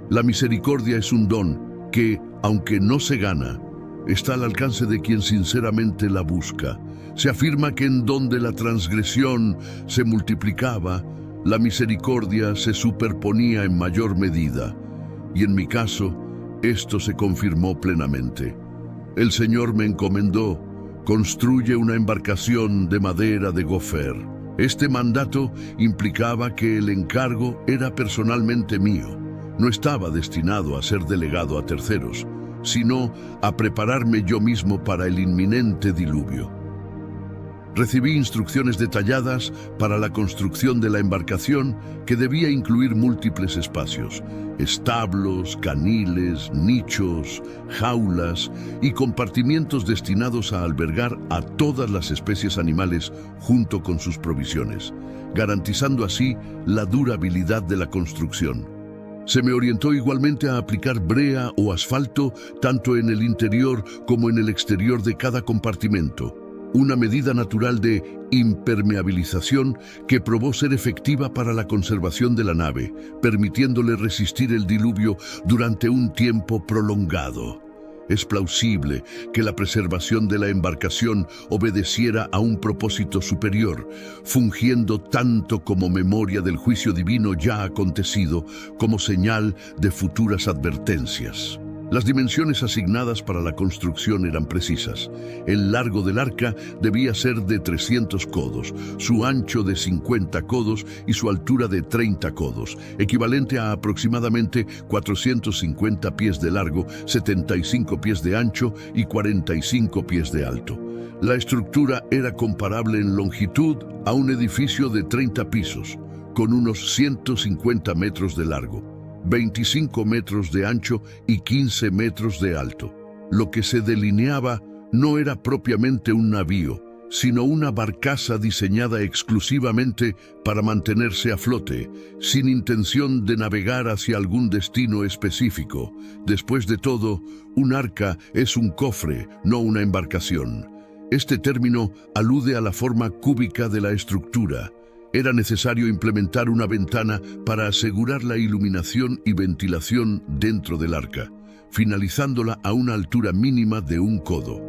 La misericordia es un don que, aunque no se gana, está al alcance de quien sinceramente la busca. Se afirma que en donde la transgresión se multiplicaba, la misericordia se superponía en mayor medida, y en mi caso, esto se confirmó plenamente. El Señor me encomendó, construye una embarcación de madera de gofer. Este mandato implicaba que el encargo era personalmente mío. No estaba destinado a ser delegado a terceros, sino a prepararme yo mismo para el inminente diluvio. Recibí instrucciones detalladas para la construcción de la embarcación que debía incluir múltiples espacios: establos, caniles, nichos, jaulas y compartimientos destinados a albergar a todas las especies animales junto con sus provisiones, garantizando así la durabilidad de la construcción. Se me orientó igualmente a aplicar brea o asfalto tanto en el interior como en el exterior de cada compartimento, una medida natural de impermeabilización que probó ser efectiva para la conservación de la nave, permitiéndole resistir el diluvio durante un tiempo prolongado. Es plausible que la preservación de la embarcación obedeciera a un propósito superior, fungiendo tanto como memoria del juicio divino ya acontecido, como señal de futuras advertencias. Las dimensiones asignadas para la construcción eran precisas. El largo del arca debía ser de 300 codos, su ancho de 50 codos y su altura de 30 codos, equivalente a aproximadamente 450 pies de largo, 75 pies de ancho y 45 pies de alto. La estructura era comparable en longitud a un edificio de 30 pisos, con unos 150 metros de largo, 25 metros de ancho y 15 metros de alto. Lo que se delineaba no era propiamente un navío, sino una barcaza diseñada exclusivamente para mantenerse a flote, sin intención de navegar hacia algún destino específico. Después de todo, un arca es un cofre, no una embarcación. Este término alude a la forma cúbica de la estructura. Era necesario implementar una ventana para asegurar la iluminación y ventilación dentro del arca, finalizándola a una altura mínima de 1 codo,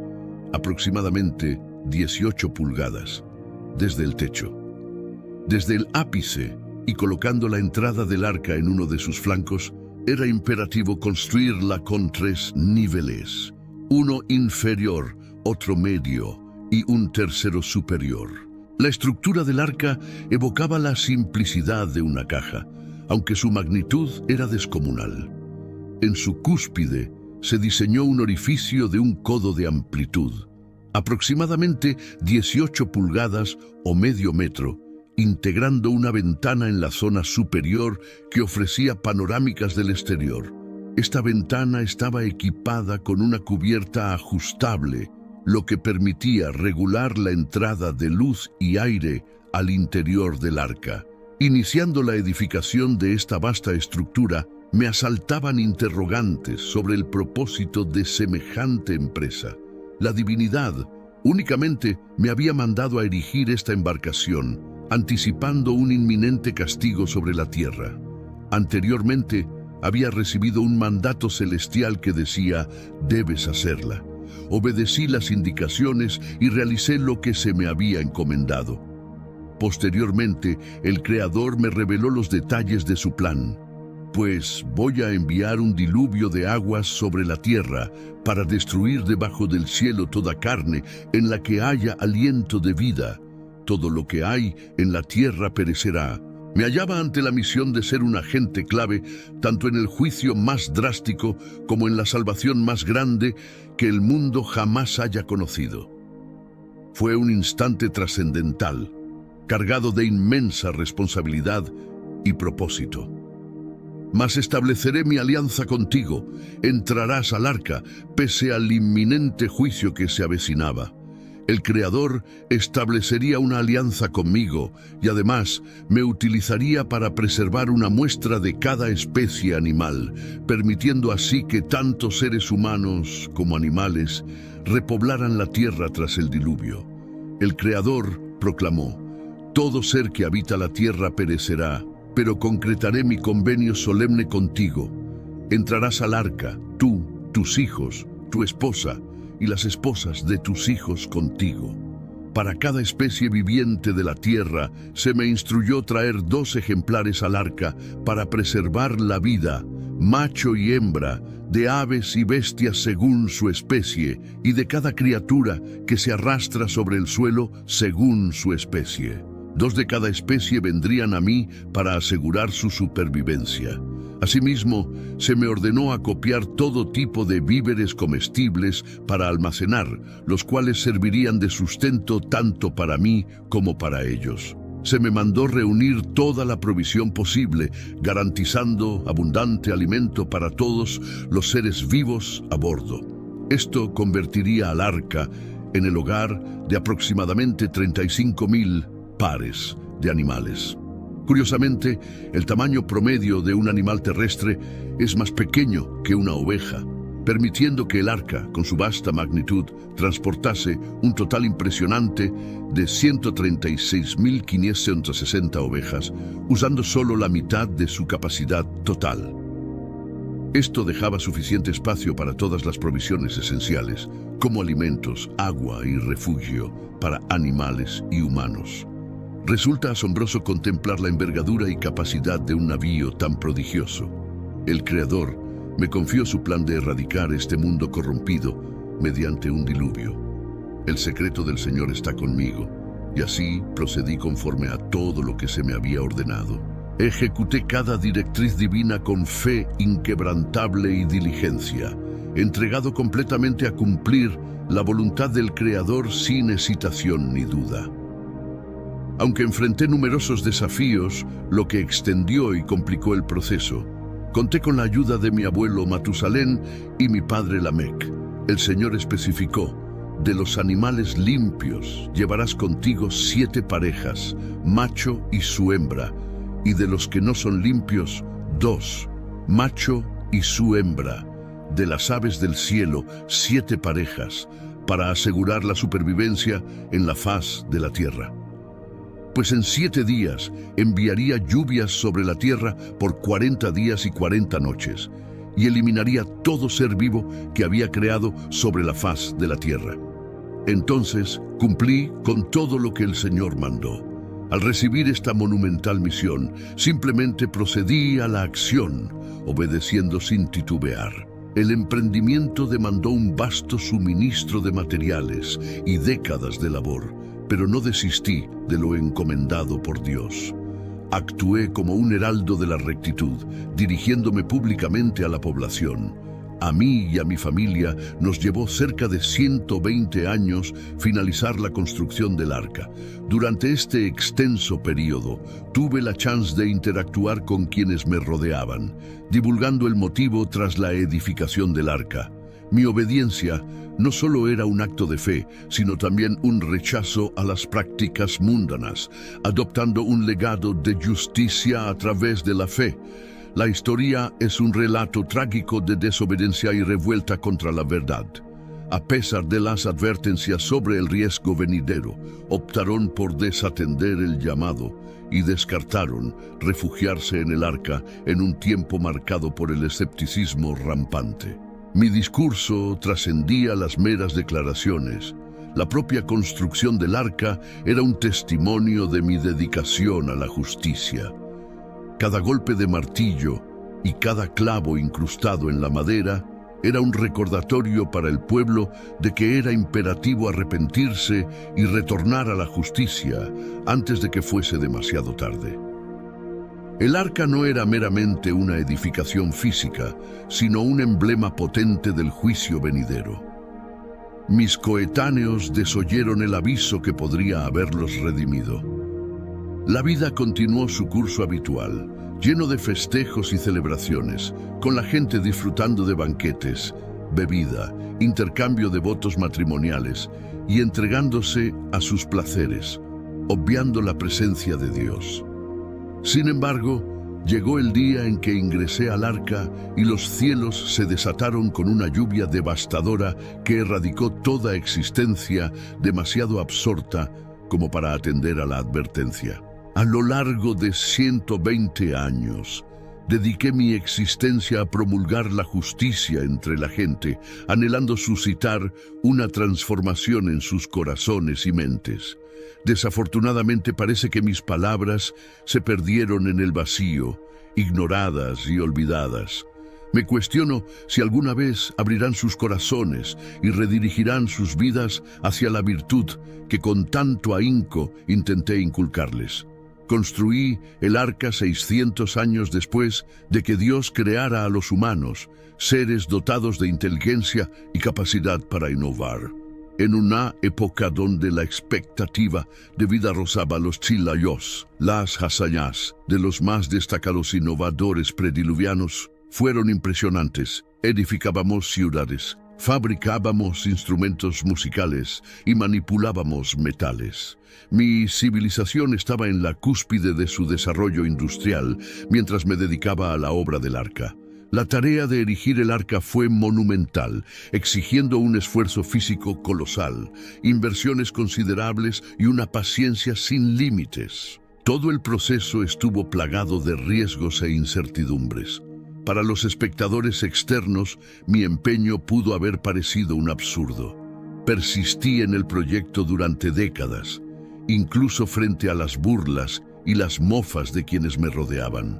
aproximadamente 18 pulgadas, desde el techo. Desde el ápice y colocando la entrada del arca en uno de sus flancos, era imperativo construirla con 3 niveles, uno inferior, otro medio y un tercero superior. La estructura del arca evocaba la simplicidad de una caja, aunque su magnitud era descomunal. En su cúspide se diseñó un orificio de 1 codo de amplitud, aproximadamente 18 pulgadas o medio metro, integrando una ventana en la zona superior que ofrecía panorámicas del exterior. Esta ventana estaba equipada con una cubierta ajustable, lo que permitía regular la entrada de luz y aire al interior del arca. Iniciando la edificación de esta vasta estructura, me asaltaban interrogantes sobre el propósito de semejante empresa. La divinidad únicamente me había mandado a erigir esta embarcación, anticipando un inminente castigo sobre la tierra. Anteriormente, había recibido un mandato celestial que decía: debes hacerla. Obedecí las indicaciones y realicé lo que se me había encomendado. Posteriormente, el Creador me reveló los detalles de su plan. Pues voy a enviar un diluvio de aguas sobre la tierra para destruir debajo del cielo toda carne en la que haya aliento de vida. Todo lo que hay en la tierra perecerá. Me hallaba ante la misión de ser un agente clave tanto en el juicio más drástico como en la salvación más grande que el mundo jamás haya conocido. Fue un instante trascendental, cargado de inmensa responsabilidad y propósito. Mas estableceré mi alianza contigo, entrarás al arca, pese al inminente juicio que se avecinaba. El Creador establecería una alianza conmigo y además me utilizaría para preservar una muestra de cada especie animal, permitiendo así que tanto seres humanos como animales repoblaran la tierra tras el diluvio. El Creador proclamó: todo ser que habita la tierra perecerá, pero concretaré mi convenio solemne contigo. Entrarás al arca, tú, tus hijos, tu esposa, y las esposas de tus hijos contigo. Para cada especie viviente de la tierra se me instruyó traer 2 ejemplares al arca para preservar la vida, macho y hembra, de aves y bestias según su especie, y de cada criatura que se arrastra sobre el suelo según su especie. 2 de cada especie vendrían a mí para asegurar su supervivencia. Asimismo, se me ordenó acopiar todo tipo de víveres comestibles para almacenar, los cuales servirían de sustento tanto para mí como para ellos. Se me mandó reunir toda la provisión posible, garantizando abundante alimento para todos los seres vivos a bordo. Esto convertiría al arca en el hogar de aproximadamente 35,000 pares de animales. Curiosamente, el tamaño promedio de un animal terrestre es más pequeño que una oveja, permitiendo que el arca, con su vasta magnitud, transportase un total impresionante de 136.560 ovejas, usando solo la mitad de su capacidad total. Esto dejaba suficiente espacio para todas las provisiones esenciales, como alimentos, agua y refugio para animales y humanos. Resulta asombroso contemplar la envergadura y capacidad de un navío tan prodigioso. El Creador me confió su plan de erradicar este mundo corrompido mediante un diluvio. El secreto del Señor está conmigo, y así procedí conforme a todo lo que se me había ordenado. Ejecuté cada directriz divina con fe inquebrantable y diligencia, entregado completamente a cumplir la voluntad del Creador sin hesitación ni duda. Aunque enfrenté numerosos desafíos, lo que extendió y complicó el proceso, conté con la ayuda de mi abuelo Matusalén y mi padre Lamec. El Señor especificó: de los animales limpios llevarás contigo 7 parejas, macho y su hembra, y de los que no son limpios, 2, macho y su hembra. De las aves del cielo, 7 parejas, para asegurar la supervivencia en la faz de la tierra. Pues en 7 días enviaría lluvias sobre la tierra por 40 días y 40 noches, y eliminaría todo ser vivo que había creado sobre la faz de la tierra. Entonces cumplí con todo lo que el Señor mandó. Al recibir esta monumental misión, simplemente procedí a la acción, obedeciendo sin titubear. El emprendimiento demandó un vasto suministro de materiales y décadas de labor, pero no desistí de lo encomendado por Dios. Actué como un heraldo de la rectitud, dirigiéndome públicamente a la población. A mí y a mi familia nos llevó cerca de 120 años finalizar la construcción del arca. Durante este extenso periodo, tuve la chance de interactuar con quienes me rodeaban, divulgando el motivo tras la edificación del arca. Mi obediencia no solo era un acto de fe, sino también un rechazo a las prácticas mundanas, adoptando un legado de justicia a través de la fe. La historia es un relato trágico de desobediencia y revuelta contra la verdad. A pesar de las advertencias sobre el riesgo venidero, optaron por desatender el llamado y descartaron refugiarse en el arca en un tiempo marcado por el escepticismo rampante. Mi discurso trascendía las meras declaraciones. La propia construcción del arca era un testimonio de mi dedicación a la justicia. Cada golpe de martillo y cada clavo incrustado en la madera era un recordatorio para el pueblo de que era imperativo arrepentirse y retornar a la justicia antes de que fuese demasiado tarde. El arca no era meramente una edificación física, sino un emblema potente del juicio venidero. Mis coetáneos desoyeron el aviso que podría haberlos redimido. La vida continuó su curso habitual, lleno de festejos y celebraciones, con la gente disfrutando de banquetes, bebida, intercambio de votos matrimoniales y entregándose a sus placeres, obviando la presencia de Dios. Sin embargo, llegó el día en que ingresé al arca y los cielos se desataron con una lluvia devastadora que erradicó toda existencia demasiado absorta como para atender a la advertencia. A lo largo de 120 años, dediqué mi existencia a promulgar la justicia entre la gente, anhelando suscitar una transformación en sus corazones y mentes. Desafortunadamente parece que mis palabras se perdieron en el vacío, ignoradas y olvidadas. Me cuestiono si alguna vez abrirán sus corazones y redirigirán sus vidas hacia la virtud que con tanto ahínco intenté inculcarles. Construí el arca 600 años después de que Dios creara a los humanos, seres dotados de inteligencia y capacidad para innovar. En una época donde la expectativa de vida rozaba los chilayos, las hazañas de los más destacados innovadores prediluvianos fueron impresionantes. Edificábamos ciudades, fabricábamos instrumentos musicales y manipulábamos metales. Mi civilización estaba en la cúspide de su desarrollo industrial mientras me dedicaba a la obra del arca. La tarea de erigir el arca fue monumental, exigiendo un esfuerzo físico colosal, inversiones considerables y una paciencia sin límites. Todo el proceso estuvo plagado de riesgos e incertidumbres. Para los espectadores externos, mi empeño pudo haber parecido un absurdo. Persistí en el proyecto durante décadas, incluso frente a las burlas y las mofas de quienes me rodeaban.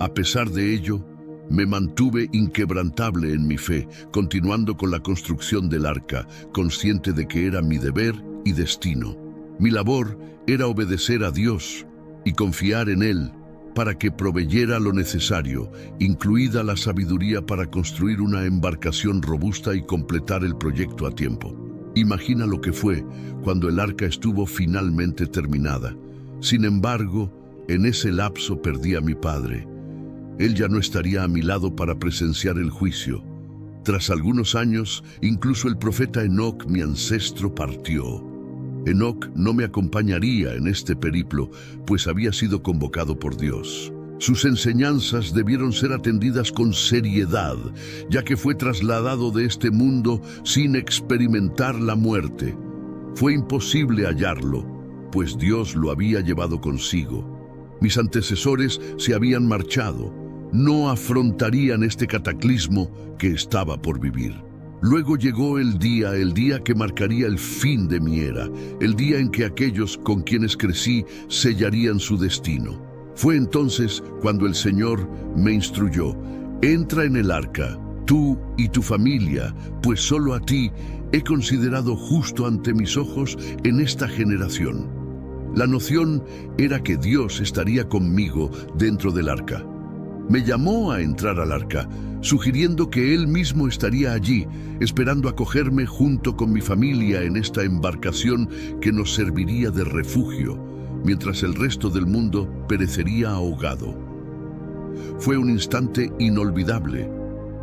A pesar de ello, me mantuve inquebrantable en mi fe, continuando con la construcción del arca, consciente de que era mi deber y destino. Mi labor era obedecer a Dios y confiar en Él para que proveyera lo necesario, incluida la sabiduría para construir una embarcación robusta y completar el proyecto a tiempo. Imagina lo que fue cuando el arca estuvo finalmente terminada. Sin embargo, en ese lapso perdí a mi padre. Él ya no estaría a mi lado para presenciar el juicio. Tras algunos años, incluso el profeta Enoc, mi ancestro, partió. Enoc no me acompañaría en este periplo, pues había sido convocado por Dios. Sus enseñanzas debieron ser atendidas con seriedad, ya que fue trasladado de este mundo sin experimentar la muerte. Fue imposible hallarlo, pues Dios lo había llevado consigo. Mis antecesores se habían marchado. No afrontarían este cataclismo que estaba por vivir. Luego llegó el día que marcaría el fin de mi era, el día en que aquellos con quienes crecí sellarían su destino. Fue entonces cuando el Señor me instruyó: entra en el arca, tú y tu familia, pues solo a ti he considerado justo ante mis ojos en esta generación. La noción era que Dios estaría conmigo dentro del arca. Me llamó a entrar al arca, sugiriendo que Él mismo estaría allí, esperando acogerme junto con mi familia en esta embarcación que nos serviría de refugio, mientras el resto del mundo perecería ahogado. Fue un instante inolvidable,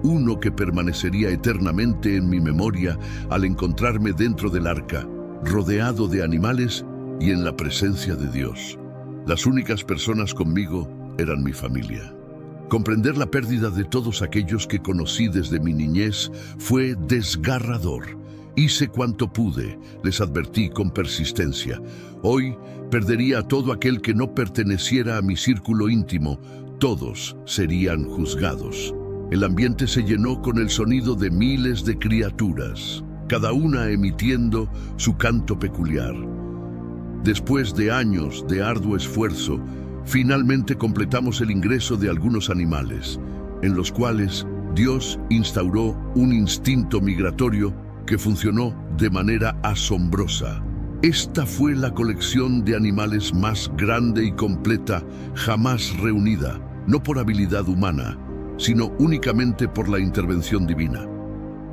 uno que permanecería eternamente en mi memoria al encontrarme dentro del arca, rodeado de animales y en la presencia de Dios. Las únicas personas conmigo eran mi familia. Comprender la pérdida de todos aquellos que conocí desde mi niñez fue desgarrador. Hice cuanto pude, les advertí con persistencia. Hoy perdería a todo aquel que no perteneciera a mi círculo íntimo. Todos serían juzgados. El ambiente se llenó con el sonido de miles de criaturas, cada una emitiendo su canto peculiar. Después de años de arduo esfuerzo, finalmente completamos el ingreso de algunos animales, en los cuales Dios instauró un instinto migratorio que funcionó de manera asombrosa. Esta fue la colección de animales más grande y completa jamás reunida, no por habilidad humana, sino únicamente por la intervención divina.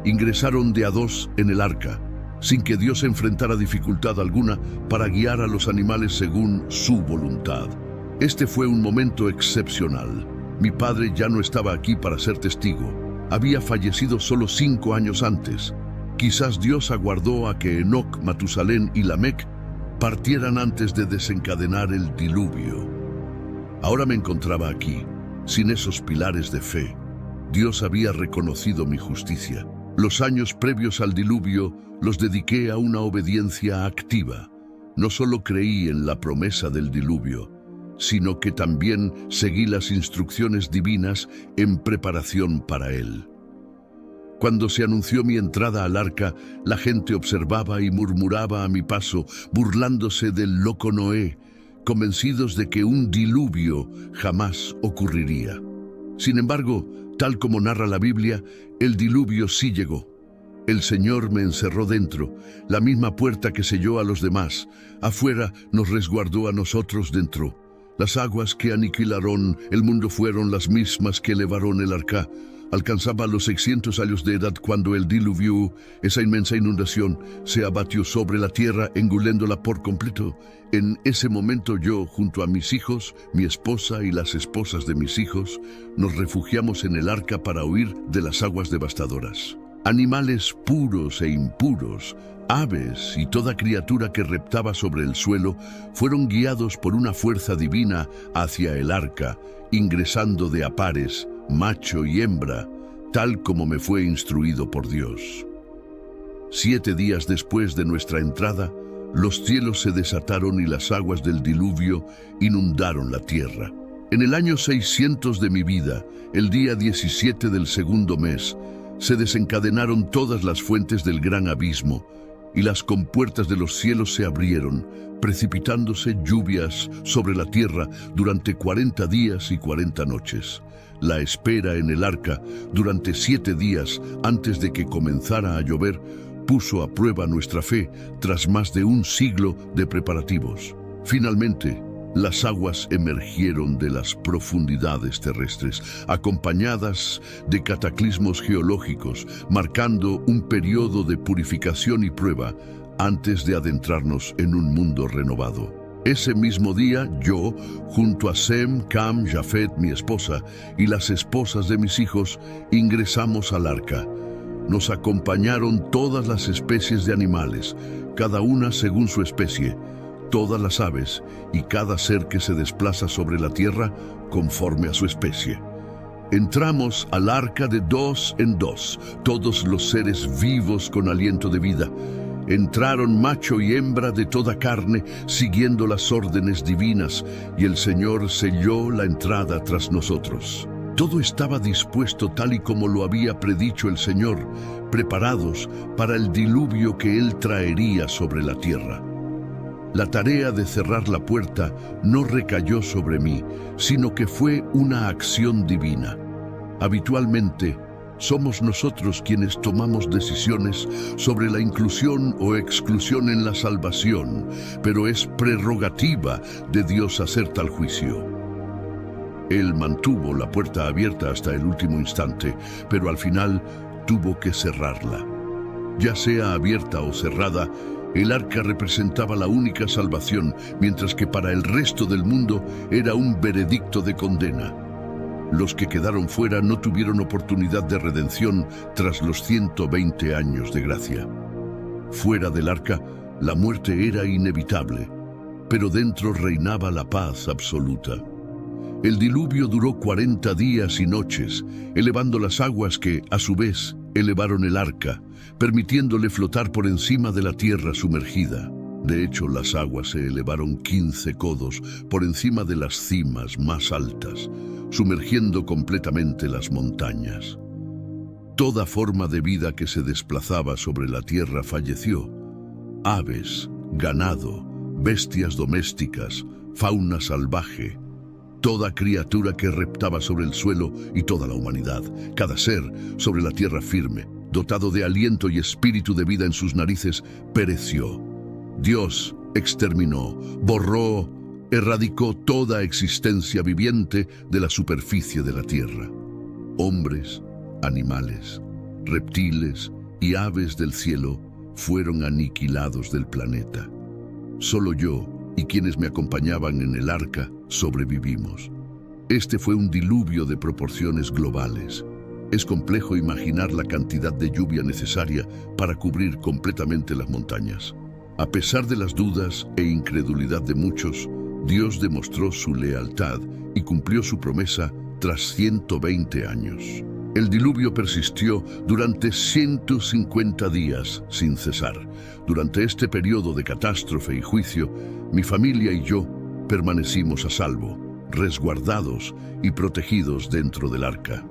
Ingresaron de a dos en el arca, sin que Dios enfrentara dificultad alguna para guiar a los animales según su voluntad. Este fue un momento excepcional. Mi padre ya no estaba aquí para ser testigo. Había fallecido solo 5 años antes. Quizás Dios aguardó a que Enoc, Matusalén y Lamec partieran antes de desencadenar el diluvio. Ahora me encontraba aquí, sin esos pilares de fe. Dios había reconocido mi justicia. Los años previos al diluvio los dediqué a una obediencia activa. No solo creí en la promesa del diluvio, sino que también seguí las instrucciones divinas en preparación para él. Cuando se anunció mi entrada al arca, la gente observaba y murmuraba a mi paso, burlándose del loco Noé, convencidos de que un diluvio jamás ocurriría. Sin embargo, Tal como narra la Biblia, el diluvio sí llegó. El Señor me encerró dentro, la misma puerta que selló a los demás. Afuera nos resguardó a nosotros dentro. Las aguas que aniquilaron el mundo fueron las mismas que elevaron el arca. Alcanzaba los 600 años de edad cuando el diluvio, esa inmensa inundación, se abatió sobre la tierra, engulléndola por completo. En ese momento yo, junto a mis hijos, mi esposa y las esposas de mis hijos, nos refugiamos en el arca para huir de las aguas devastadoras. Animales puros e impuros, aves y toda criatura que reptaba sobre el suelo fueron guiados por una fuerza divina hacia el arca, ingresando de a pares, macho y hembra, tal como me fue instruido por Dios. 7 días después de nuestra entrada, los cielos se desataron y las aguas del diluvio inundaron la tierra. En el año 600 de mi vida, el día 17 del segundo mes, se desencadenaron todas las fuentes del gran abismo, y las compuertas de los cielos se abrieron, precipitándose lluvias sobre la tierra durante 40 días y 40 noches. La espera en el arca durante 7 días antes de que comenzara a llover puso a prueba nuestra fe tras más de un siglo de preparativos. Finalmente, las aguas emergieron de las profundidades terrestres, acompañadas de cataclismos geológicos, marcando un periodo de purificación y prueba antes de adentrarnos en un mundo renovado. Ese mismo día, yo, junto a Sem, Cam, Jafet, mi esposa, y las esposas de mis hijos, ingresamos al arca. Nos acompañaron todas las especies de animales, cada una según su especie, todas las aves y cada ser que se desplaza sobre la tierra conforme a su especie. Entramos al arca de 2 en 2, todos los seres vivos con aliento de vida. Entraron macho y hembra de toda carne, siguiendo las órdenes divinas, y el Señor selló la entrada tras nosotros. Todo estaba dispuesto tal y como lo había predicho el Señor, preparados para el diluvio que Él traería sobre la tierra. La tarea de cerrar la puerta no recayó sobre mí, sino que fue una acción divina. Habitualmente, somos nosotros quienes tomamos decisiones sobre la inclusión o exclusión en la salvación, pero es prerrogativa de Dios hacer tal juicio. Él mantuvo la puerta abierta hasta el último instante, pero al final tuvo que cerrarla. Ya sea abierta o cerrada, el arca representaba la única salvación, mientras que para el resto del mundo era un veredicto de condena. Los que quedaron fuera no tuvieron oportunidad de redención tras los 120 años de gracia. Fuera del arca, la muerte era inevitable, pero dentro reinaba la paz absoluta. El diluvio duró 40 días y noches, elevando las aguas que, a su vez, elevaron el arca, permitiéndole flotar por encima de la tierra sumergida. De hecho, las aguas se elevaron 15 codos por encima de las cimas más altas, sumergiendo completamente las montañas. Toda forma de vida que se desplazaba sobre la tierra falleció. Aves, ganado, bestias domésticas, fauna salvaje, toda criatura que reptaba sobre el suelo y toda la humanidad, cada ser sobre la tierra firme, dotado de aliento y espíritu de vida en sus narices, pereció. Dios exterminó, borró, erradicó toda existencia viviente de la superficie de la tierra. Hombres, animales, reptiles y aves del cielo fueron aniquilados del planeta. Solo yo y quienes me acompañaban en el arca sobrevivimos. Este fue un diluvio de proporciones globales. Es complejo imaginar la cantidad de lluvia necesaria para cubrir completamente las montañas. A pesar de las dudas e incredulidad de muchos, Dios demostró su lealtad y cumplió su promesa tras 120 años. El diluvio persistió durante 150 días sin cesar. Durante este periodo de catástrofe y juicio, mi familia y yo permanecimos a salvo, resguardados y protegidos dentro del arca.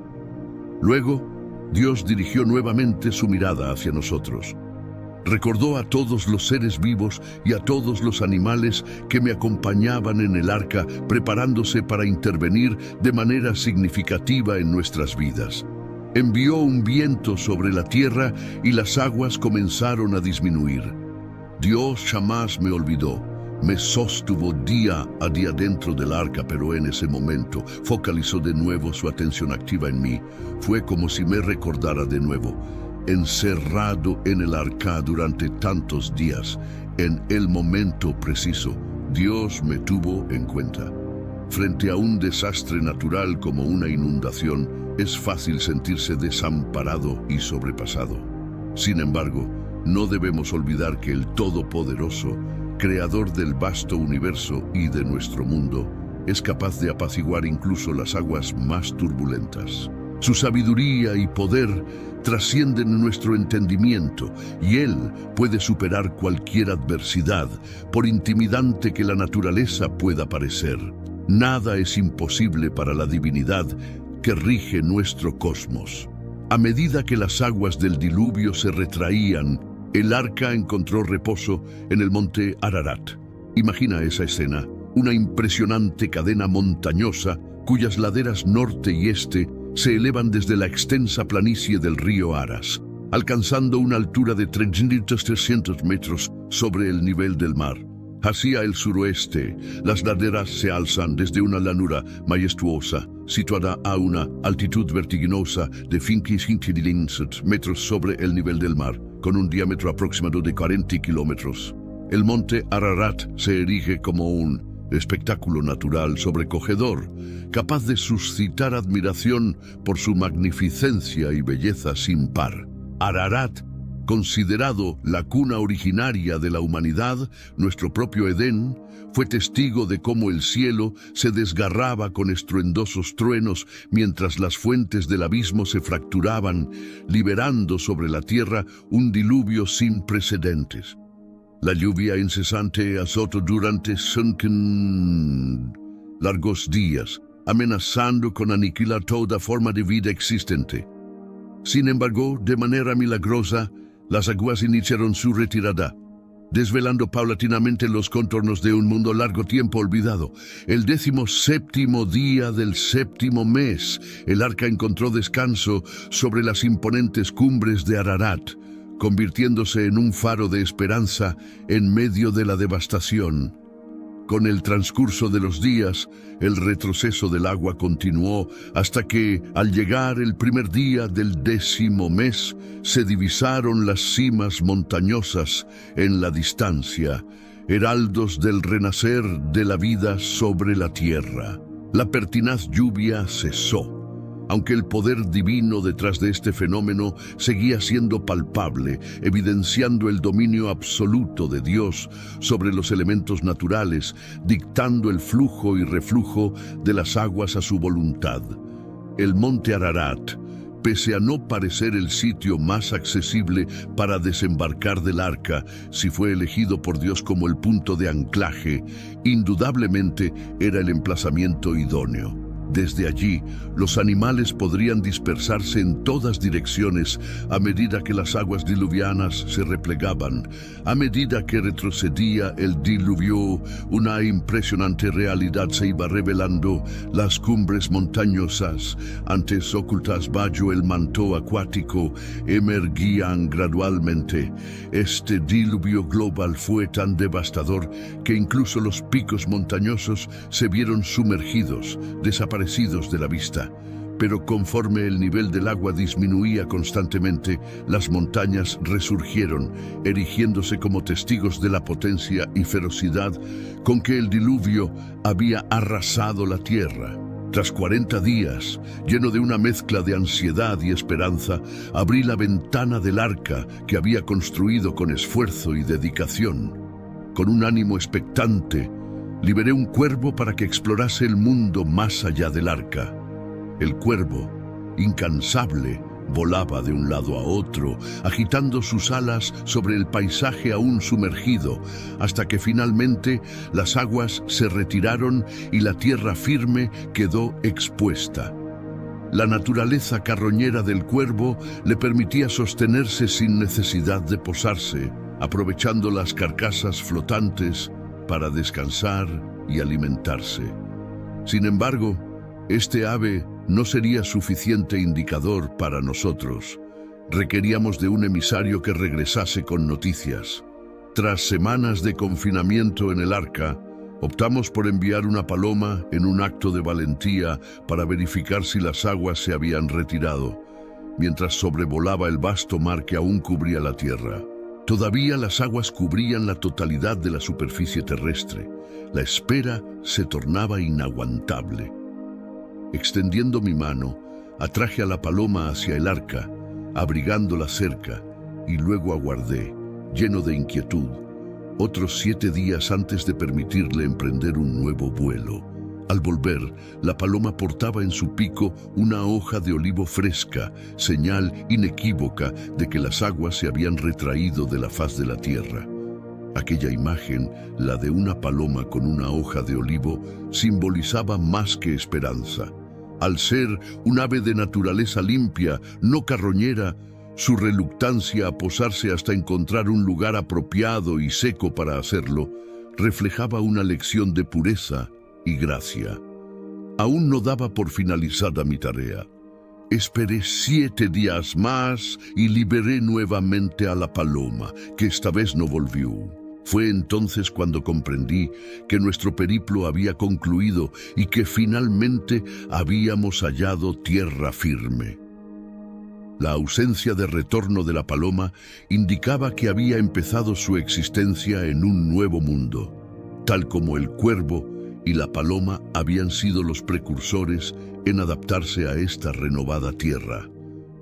Luego, Dios dirigió nuevamente su mirada hacia nosotros. Recordó a todos los seres vivos y a todos los animales que me acompañaban en el arca, preparándose para intervenir de manera significativa en nuestras vidas. Envió un viento sobre la tierra y las aguas comenzaron a disminuir. Dios jamás me olvidó. Me sostuvo día a día dentro del arca, pero en ese momento focalizó de nuevo su atención activa en mí. Fue como si me recordara de nuevo. Encerrado en el arca durante tantos días, en el momento preciso, Dios me tuvo en cuenta. Frente a un desastre natural como una inundación, es fácil sentirse desamparado y sobrepasado. Sin embargo, no debemos olvidar que el Todopoderoso, Creador del vasto universo y de nuestro mundo, es capaz de apaciguar incluso las aguas más turbulentas. Su sabiduría y poder trascienden nuestro entendimiento y Él puede superar cualquier adversidad, por intimidante que la naturaleza pueda parecer. Nada es imposible para la divinidad que rige nuestro cosmos. A medida que las aguas del diluvio se retraían, el arca encontró reposo en el monte Ararat. Imagina esa escena, una impresionante cadena montañosa cuyas laderas norte y este se elevan desde la extensa planicie del río Aras, alcanzando una altura de 3.300 metros sobre el nivel del mar. Hacia el suroeste, las laderas se alzan desde una llanura majestuosa, situada a una altitud vertiginosa de 5.500 metros sobre el nivel del mar, con un diámetro aproximado de 40 kilómetros. El monte Ararat se erige como un espectáculo natural sobrecogedor, capaz de suscitar admiración por su magnificencia y belleza sin par. Ararat, considerado la cuna originaria de la humanidad, nuestro propio Edén, fue testigo de cómo el cielo se desgarraba con estruendosos truenos mientras las fuentes del abismo se fracturaban, liberando sobre la tierra un diluvio sin precedentes. La lluvia incesante azotó durante largos días, amenazando con aniquilar toda forma de vida existente. Sin embargo, de manera milagrosa, las aguas iniciaron su retirada, desvelando paulatinamente los contornos de un mundo largo tiempo olvidado. El 17º día del 7º mes, el arca encontró descanso sobre las imponentes cumbres de Ararat, convirtiéndose en un faro de esperanza en medio de la devastación. Con el transcurso de los días, el retroceso del agua continuó hasta que, al llegar el primer día del 10º mes, se divisaron las cimas montañosas en la distancia, heraldos del renacer de la vida sobre la tierra. La pertinaz lluvia cesó, aunque el poder divino detrás de este fenómeno seguía siendo palpable, evidenciando el dominio absoluto de Dios sobre los elementos naturales, dictando el flujo y reflujo de las aguas a su voluntad. El monte Ararat, pese a no parecer el sitio más accesible para desembarcar del arca, si fue elegido por Dios como el punto de anclaje, indudablemente era el emplazamiento idóneo. Desde allí, los animales podrían dispersarse en todas direcciones a medida que las aguas diluvianas se replegaban. A medida que retrocedía el diluvio, una impresionante realidad se iba revelando. Las cumbres montañosas, antes ocultas bajo el manto acuático, emergían gradualmente. Este diluvio global fue tan devastador que incluso los picos montañosos se vieron sumergidos, desaparecidos de la vista, pero conforme el nivel del agua disminuía constantemente, las montañas resurgieron, erigiéndose como testigos de la potencia y ferocidad con que el diluvio había arrasado la tierra. Tras 40 días, lleno de una mezcla de ansiedad y esperanza, abrí la ventana del arca que había construido con esfuerzo y dedicación. Con un ánimo expectante, liberé un cuervo para que explorase el mundo más allá del arca. El cuervo, incansable, volaba de un lado a otro, agitando sus alas sobre el paisaje aún sumergido, hasta que finalmente las aguas se retiraron y la tierra firme quedó expuesta. La naturaleza carroñera del cuervo le permitía sostenerse sin necesidad de posarse, aprovechando las carcasas flotantes para descansar y alimentarse. Sin embargo, este ave no sería suficiente indicador para nosotros. Requeríamos de un emisario que regresase con noticias. Tras semanas de confinamiento en el arca, optamos por enviar una paloma en un acto de valentía para verificar si las aguas se habían retirado, mientras sobrevolaba el vasto mar que aún cubría la tierra. Todavía las aguas cubrían la totalidad de la superficie terrestre. La espera se tornaba inaguantable. Extendiendo mi mano, atraje a la paloma hacia el arca, abrigándola cerca, y luego aguardé, lleno de inquietud, otros 7 días antes de permitirle emprender un nuevo vuelo. Al volver, la paloma portaba en su pico una hoja de olivo fresca, señal inequívoca de que las aguas se habían retraído de la faz de la tierra. Aquella imagen, la de una paloma con una hoja de olivo, simbolizaba más que esperanza. Al ser un ave de naturaleza limpia, no carroñera, su reluctancia a posarse hasta encontrar un lugar apropiado y seco para hacerlo, reflejaba una lección de pureza y gracia. Aún no daba por finalizada mi tarea. Esperé 7 días más y liberé nuevamente a la paloma, que esta vez no volvió. Fue entonces cuando comprendí que nuestro periplo había concluido y que finalmente habíamos hallado tierra firme. La ausencia de retorno de la paloma indicaba que había empezado su existencia en un nuevo mundo, tal como el cuervo y la paloma habían sido los precursores en adaptarse a esta renovada tierra.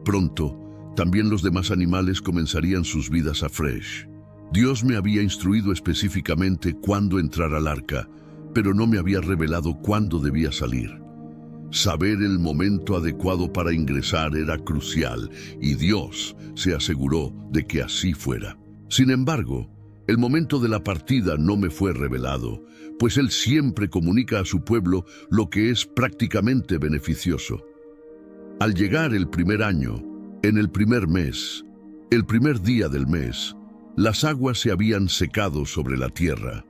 Pronto, también los demás animales comenzarían sus vidas afresh. Dios me había instruido específicamente cuándo entrar al arca, pero no me había revelado cuándo debía salir. Saber el momento adecuado para ingresar era crucial, y Dios se aseguró de que así fuera. Sin embargo, el momento de la partida no me fue revelado, pues Él siempre comunica a su pueblo lo que es prácticamente beneficioso. Al llegar el primer año, en el primer mes, el primer día del mes, las aguas se habían secado sobre la tierra.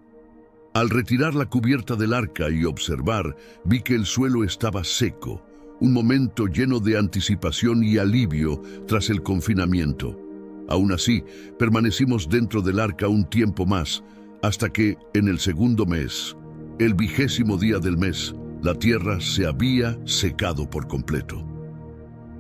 Al retirar la cubierta del arca y observar, vi que el suelo estaba seco, un momento lleno de anticipación y alivio tras el confinamiento. Aún así, permanecimos dentro del arca un tiempo más, hasta que, en el segundo mes, el 20º día del mes, la tierra se había secado por completo.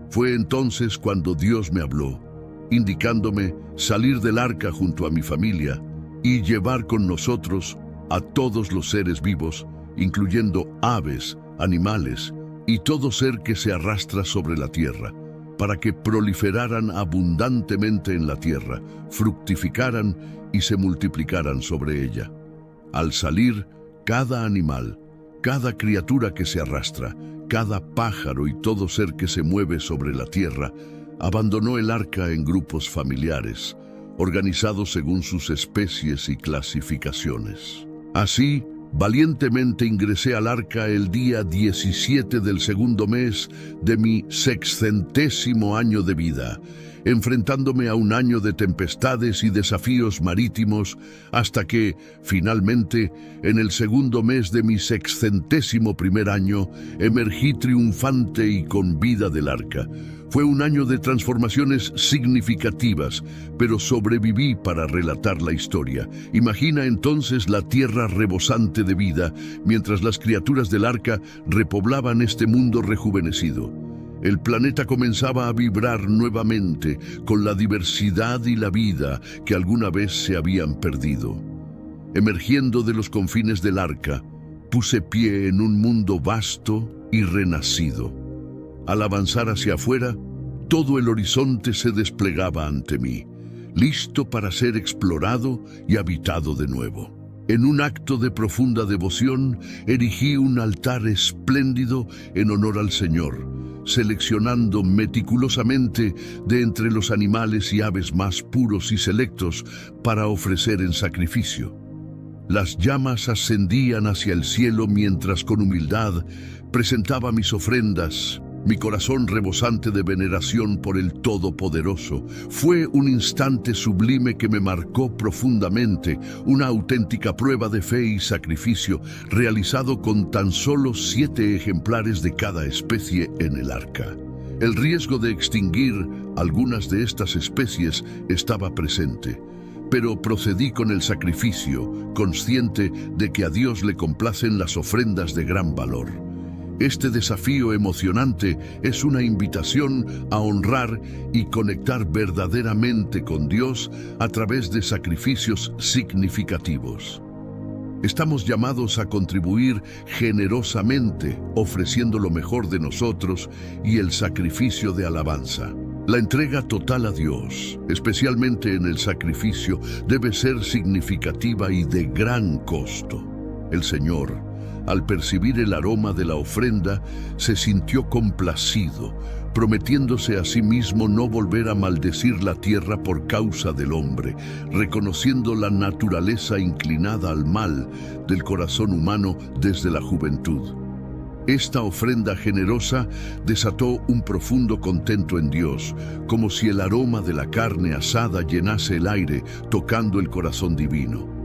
Fue entonces cuando Dios me habló, indicándome salir del arca junto a mi familia y llevar con nosotros a todos los seres vivos, incluyendo aves, animales y todo ser que se arrastra sobre la tierra, para que proliferaran abundantemente en la tierra, fructificaran y se multiplicaran sobre ella. Al salir, cada animal, cada criatura que se arrastra, cada pájaro y todo ser que se mueve sobre la tierra, abandonó el arca en grupos familiares, organizados según sus especies y clasificaciones. Así, valientemente ingresé al arca el día 17 del segundo mes de mi 600º año de vida, enfrentándome a un año de tempestades y desafíos marítimos, hasta que, finalmente, en el segundo mes de mi 601º año, emergí triunfante y con vida del arca. Fue un año de transformaciones significativas, pero sobreviví para relatar la historia. Imagina entonces la tierra rebosante de vida, mientras las criaturas del arca repoblaban este mundo rejuvenecido. El planeta comenzaba a vibrar nuevamente con la diversidad y la vida que alguna vez se habían perdido. Emergiendo de los confines del arca, puse pie en un mundo vasto y renacido. Al avanzar hacia afuera, todo el horizonte se desplegaba ante mí, listo para ser explorado y habitado de nuevo. En un acto de profunda devoción, erigí un altar espléndido en honor al Señor, seleccionando meticulosamente de entre los animales y aves más puros y selectos para ofrecer en sacrificio. Las llamas ascendían hacia el cielo mientras con humildad presentaba mis ofrendas, mi corazón rebosante de veneración por el Todopoderoso. Fue un instante sublime que me marcó profundamente, una auténtica prueba de fe y sacrificio realizado con tan solo 7 ejemplares de cada especie en el arca. El riesgo de extinguir algunas de estas especies estaba presente, pero procedí con el sacrificio, consciente de que a Dios le complacen las ofrendas de gran valor. Este desafío emocionante es una invitación a honrar y conectar verdaderamente con Dios a través de sacrificios significativos. Estamos llamados a contribuir generosamente, ofreciendo lo mejor de nosotros y el sacrificio de alabanza. La entrega total a Dios, especialmente en el sacrificio, debe ser significativa y de gran costo. El Señor, al percibir el aroma de la ofrenda, se sintió complacido, prometiéndose a sí mismo no volver a maldecir la tierra por causa del hombre, reconociendo la naturaleza inclinada al mal del corazón humano desde la juventud. Esta ofrenda generosa desató un profundo contento en Dios, como si el aroma de la carne asada llenase el aire, tocando el corazón divino.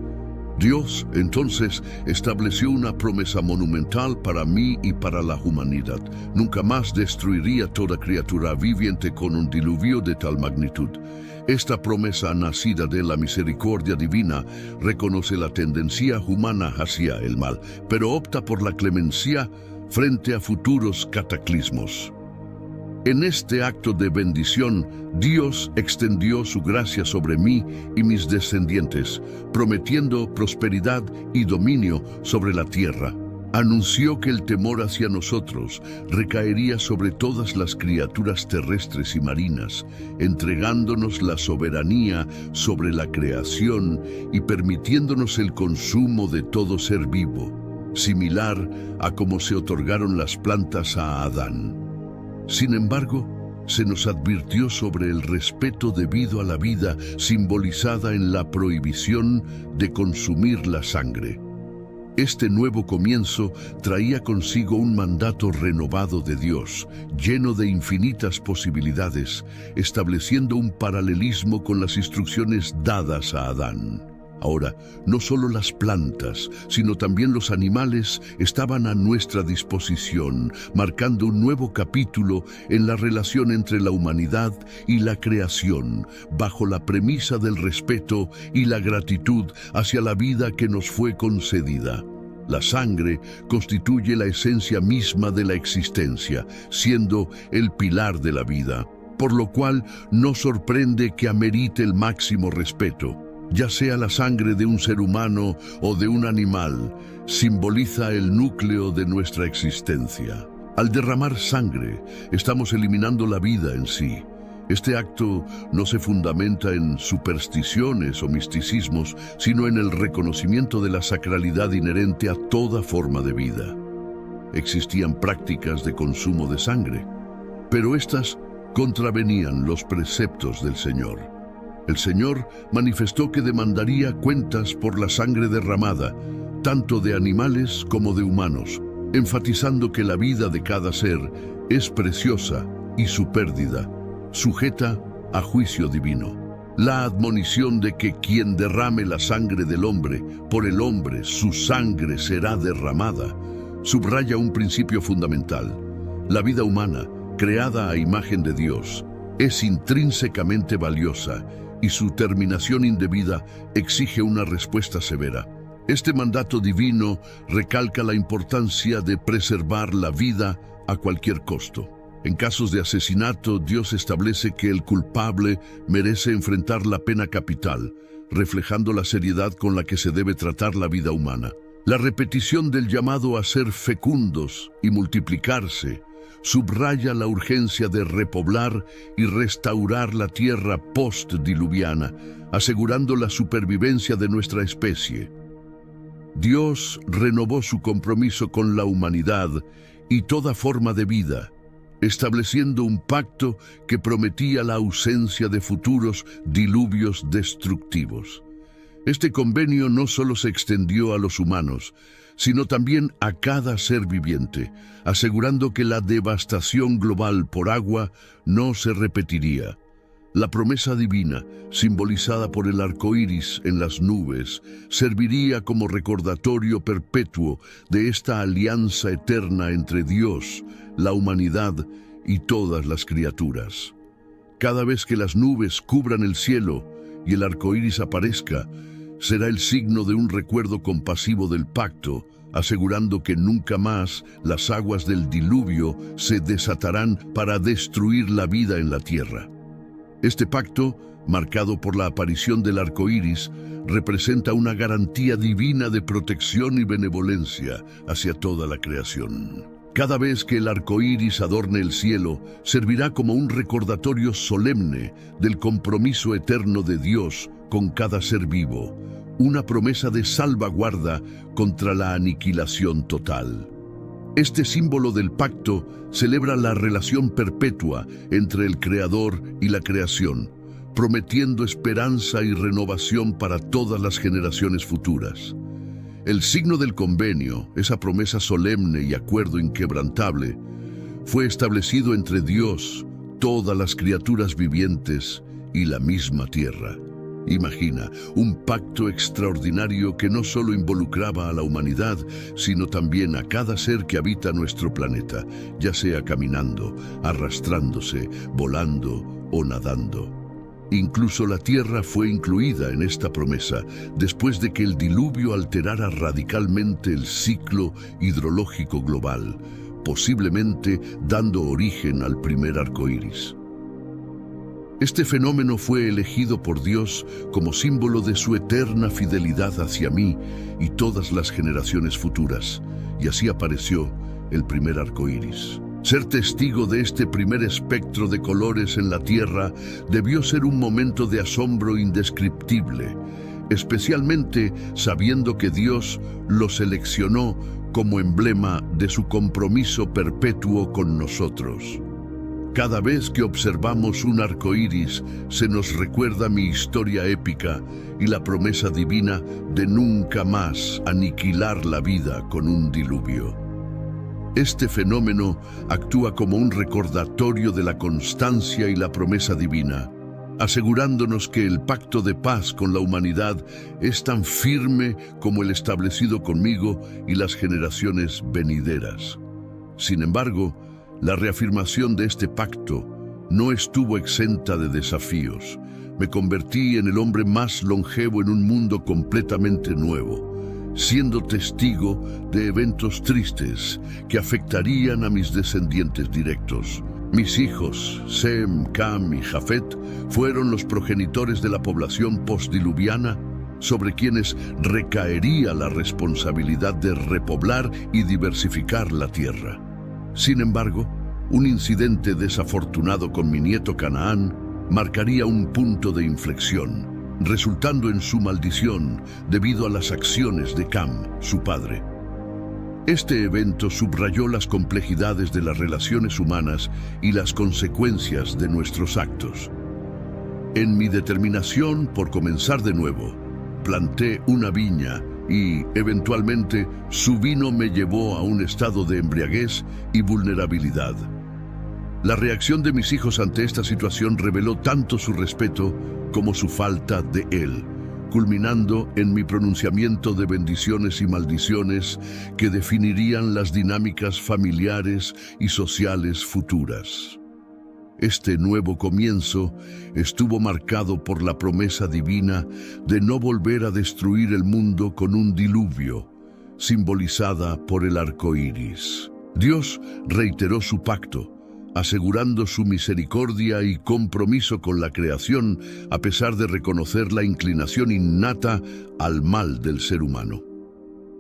Dios, entonces, estableció una promesa monumental para mí y para la humanidad. Nunca más destruiría toda criatura viviente con un diluvio de tal magnitud. Esta promesa nacida de la misericordia divina reconoce la tendencia humana hacia el mal, pero opta por la clemencia frente a futuros cataclismos. En este acto de bendición, Dios extendió su gracia sobre mí y mis descendientes, prometiendo prosperidad y dominio sobre la tierra. Anunció que el temor hacia nosotros recaería sobre todas las criaturas terrestres y marinas, entregándonos la soberanía sobre la creación y permitiéndonos el consumo de todo ser vivo, similar a como se otorgaron las plantas a Adán. Sin embargo, se nos advirtió sobre el respeto debido a la vida simbolizada en la prohibición de consumir la sangre. Este nuevo comienzo traía consigo un mandato renovado de Dios, lleno de infinitas posibilidades, estableciendo un paralelismo con las instrucciones dadas a Adán. Ahora, no solo las plantas, sino también los animales estaban a nuestra disposición, marcando un nuevo capítulo en la relación entre la humanidad y la creación, bajo la premisa del respeto y la gratitud hacia la vida que nos fue concedida. La sangre constituye la esencia misma de la existencia, siendo el pilar de la vida, por lo cual no sorprende que amerite el máximo respeto. Ya sea la sangre de un ser humano o de un animal, simboliza el núcleo de nuestra existencia. Al derramar sangre, estamos eliminando la vida en sí. Este acto no se fundamenta en supersticiones o misticismos, sino en el reconocimiento de la sacralidad inherente a toda forma de vida. Existían prácticas de consumo de sangre, pero estas contravenían los preceptos del Señor. El Señor manifestó que demandaría cuentas por la sangre derramada, tanto de animales como de humanos, enfatizando que la vida de cada ser es preciosa y su pérdida, sujeta a juicio divino. La admonición de que quien derrame la sangre del hombre, por el hombre su sangre será derramada, subraya un principio fundamental. La vida humana, creada a imagen de Dios, es intrínsecamente valiosa y su terminación indebida exige una respuesta severa. Este mandato divino recalca la importancia de preservar la vida a cualquier costo. En casos de asesinato, Dios establece que el culpable merece enfrentar la pena capital, reflejando la seriedad con la que se debe tratar la vida humana. La repetición del llamado a ser fecundos y multiplicarse subraya la urgencia de repoblar y restaurar la tierra post-diluviana, asegurando la supervivencia de nuestra especie. Dios renovó su compromiso con la humanidad y toda forma de vida, estableciendo un pacto que prometía la ausencia de futuros diluvios destructivos. Este convenio no solo se extendió a los humanos, sino también a cada ser viviente, asegurando que la devastación global por agua no se repetiría. La promesa divina, simbolizada por el arco iris en las nubes, serviría como recordatorio perpetuo de esta alianza eterna entre Dios, la humanidad y todas las criaturas. Cada vez que las nubes cubran el cielo y el arco iris aparezca, será el signo de un recuerdo compasivo del pacto, asegurando que nunca más las aguas del diluvio se desatarán para destruir la vida en la tierra. Este pacto, marcado por la aparición del arco iris, representa una garantía divina de protección y benevolencia hacia toda la creación. Cada vez que el arco iris adorne el cielo, servirá como un recordatorio solemne del compromiso eterno de Dios con cada ser vivo, una promesa de salvaguarda contra la aniquilación total. Este símbolo del pacto celebra la relación perpetua entre el Creador y la creación, prometiendo esperanza y renovación para todas las generaciones futuras. El signo del convenio, esa promesa solemne y acuerdo inquebrantable, fue establecido entre Dios, todas las criaturas vivientes y la misma tierra. Imagina, un pacto extraordinario que no solo involucraba a la humanidad, sino también a cada ser que habita nuestro planeta, ya sea caminando, arrastrándose, volando o nadando. Incluso la Tierra fue incluida en esta promesa, después de que el diluvio alterara radicalmente el ciclo hidrológico global, posiblemente dando origen al primer arco iris. Este fenómeno fue elegido por Dios como símbolo de su eterna fidelidad hacia mí y todas las generaciones futuras, y así apareció el primer arco iris. Ser testigo de este primer espectro de colores en la Tierra debió ser un momento de asombro indescriptible, especialmente sabiendo que Dios lo seleccionó como emblema de su compromiso perpetuo con nosotros. Cada vez que observamos un arco iris, se nos recuerda mi historia épica y la promesa divina de nunca más aniquilar la vida con un diluvio. Este fenómeno actúa como un recordatorio de la constancia y la promesa divina, asegurándonos que el pacto de paz con la humanidad es tan firme como el establecido conmigo y las generaciones venideras. Sin embargo, la reafirmación de este pacto no estuvo exenta de desafíos. Me convertí en el hombre más longevo en un mundo completamente nuevo, siendo testigo de eventos tristes que afectarían a mis descendientes directos. Mis hijos, Sem, Cam y Jafet, fueron los progenitores de la población postdiluviana, sobre quienes recaería la responsabilidad de repoblar y diversificar la tierra. Sin embargo, un incidente desafortunado con mi nieto Canaán marcaría un punto de inflexión, resultando en su maldición debido a las acciones de Cam, su padre. Este evento subrayó las complejidades de las relaciones humanas y las consecuencias de nuestros actos. En mi determinación por comenzar de nuevo, planté una viña y, eventualmente, su vino me llevó a un estado de embriaguez y vulnerabilidad. La reacción de mis hijos ante esta situación reveló tanto su respeto como su falta de él, culminando en mi pronunciamiento de bendiciones y maldiciones que definirían las dinámicas familiares y sociales futuras. Este nuevo comienzo estuvo marcado por la promesa divina de no volver a destruir el mundo con un diluvio, simbolizada por el arco iris. Dios reiteró su pacto, asegurando su misericordia y compromiso con la creación, a pesar de reconocer la inclinación innata al mal del ser humano.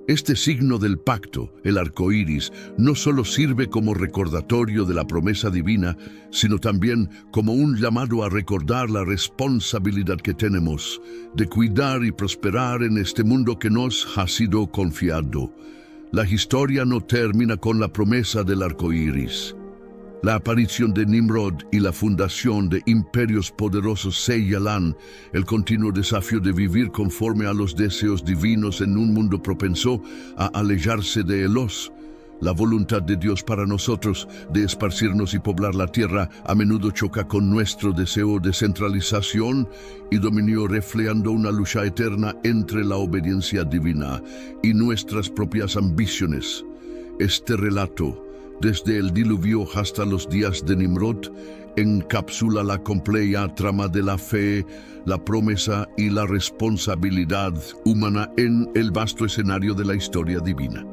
Este signo del pacto, el arco iris, no solo sirve como recordatorio de la promesa divina, sino también como un llamado a recordar la responsabilidad que tenemos de cuidar y prosperar en este mundo que nos ha sido confiado. La historia no termina con la promesa del arco iris. La aparición de Nimrod y la fundación de imperios poderosos señalan el continuo desafío de vivir conforme a los deseos divinos en un mundo propenso a alejarse de Elos. La voluntad de Dios para nosotros de esparcirnos y poblar la tierra a menudo choca con nuestro deseo de centralización y dominio, reflejando una lucha eterna entre la obediencia divina y nuestras propias ambiciones. Este relato, desde el diluvio hasta los días de Nimrod, encapsula la compleja trama de la fe, la promesa y la responsabilidad humana en el vasto escenario de la historia divina.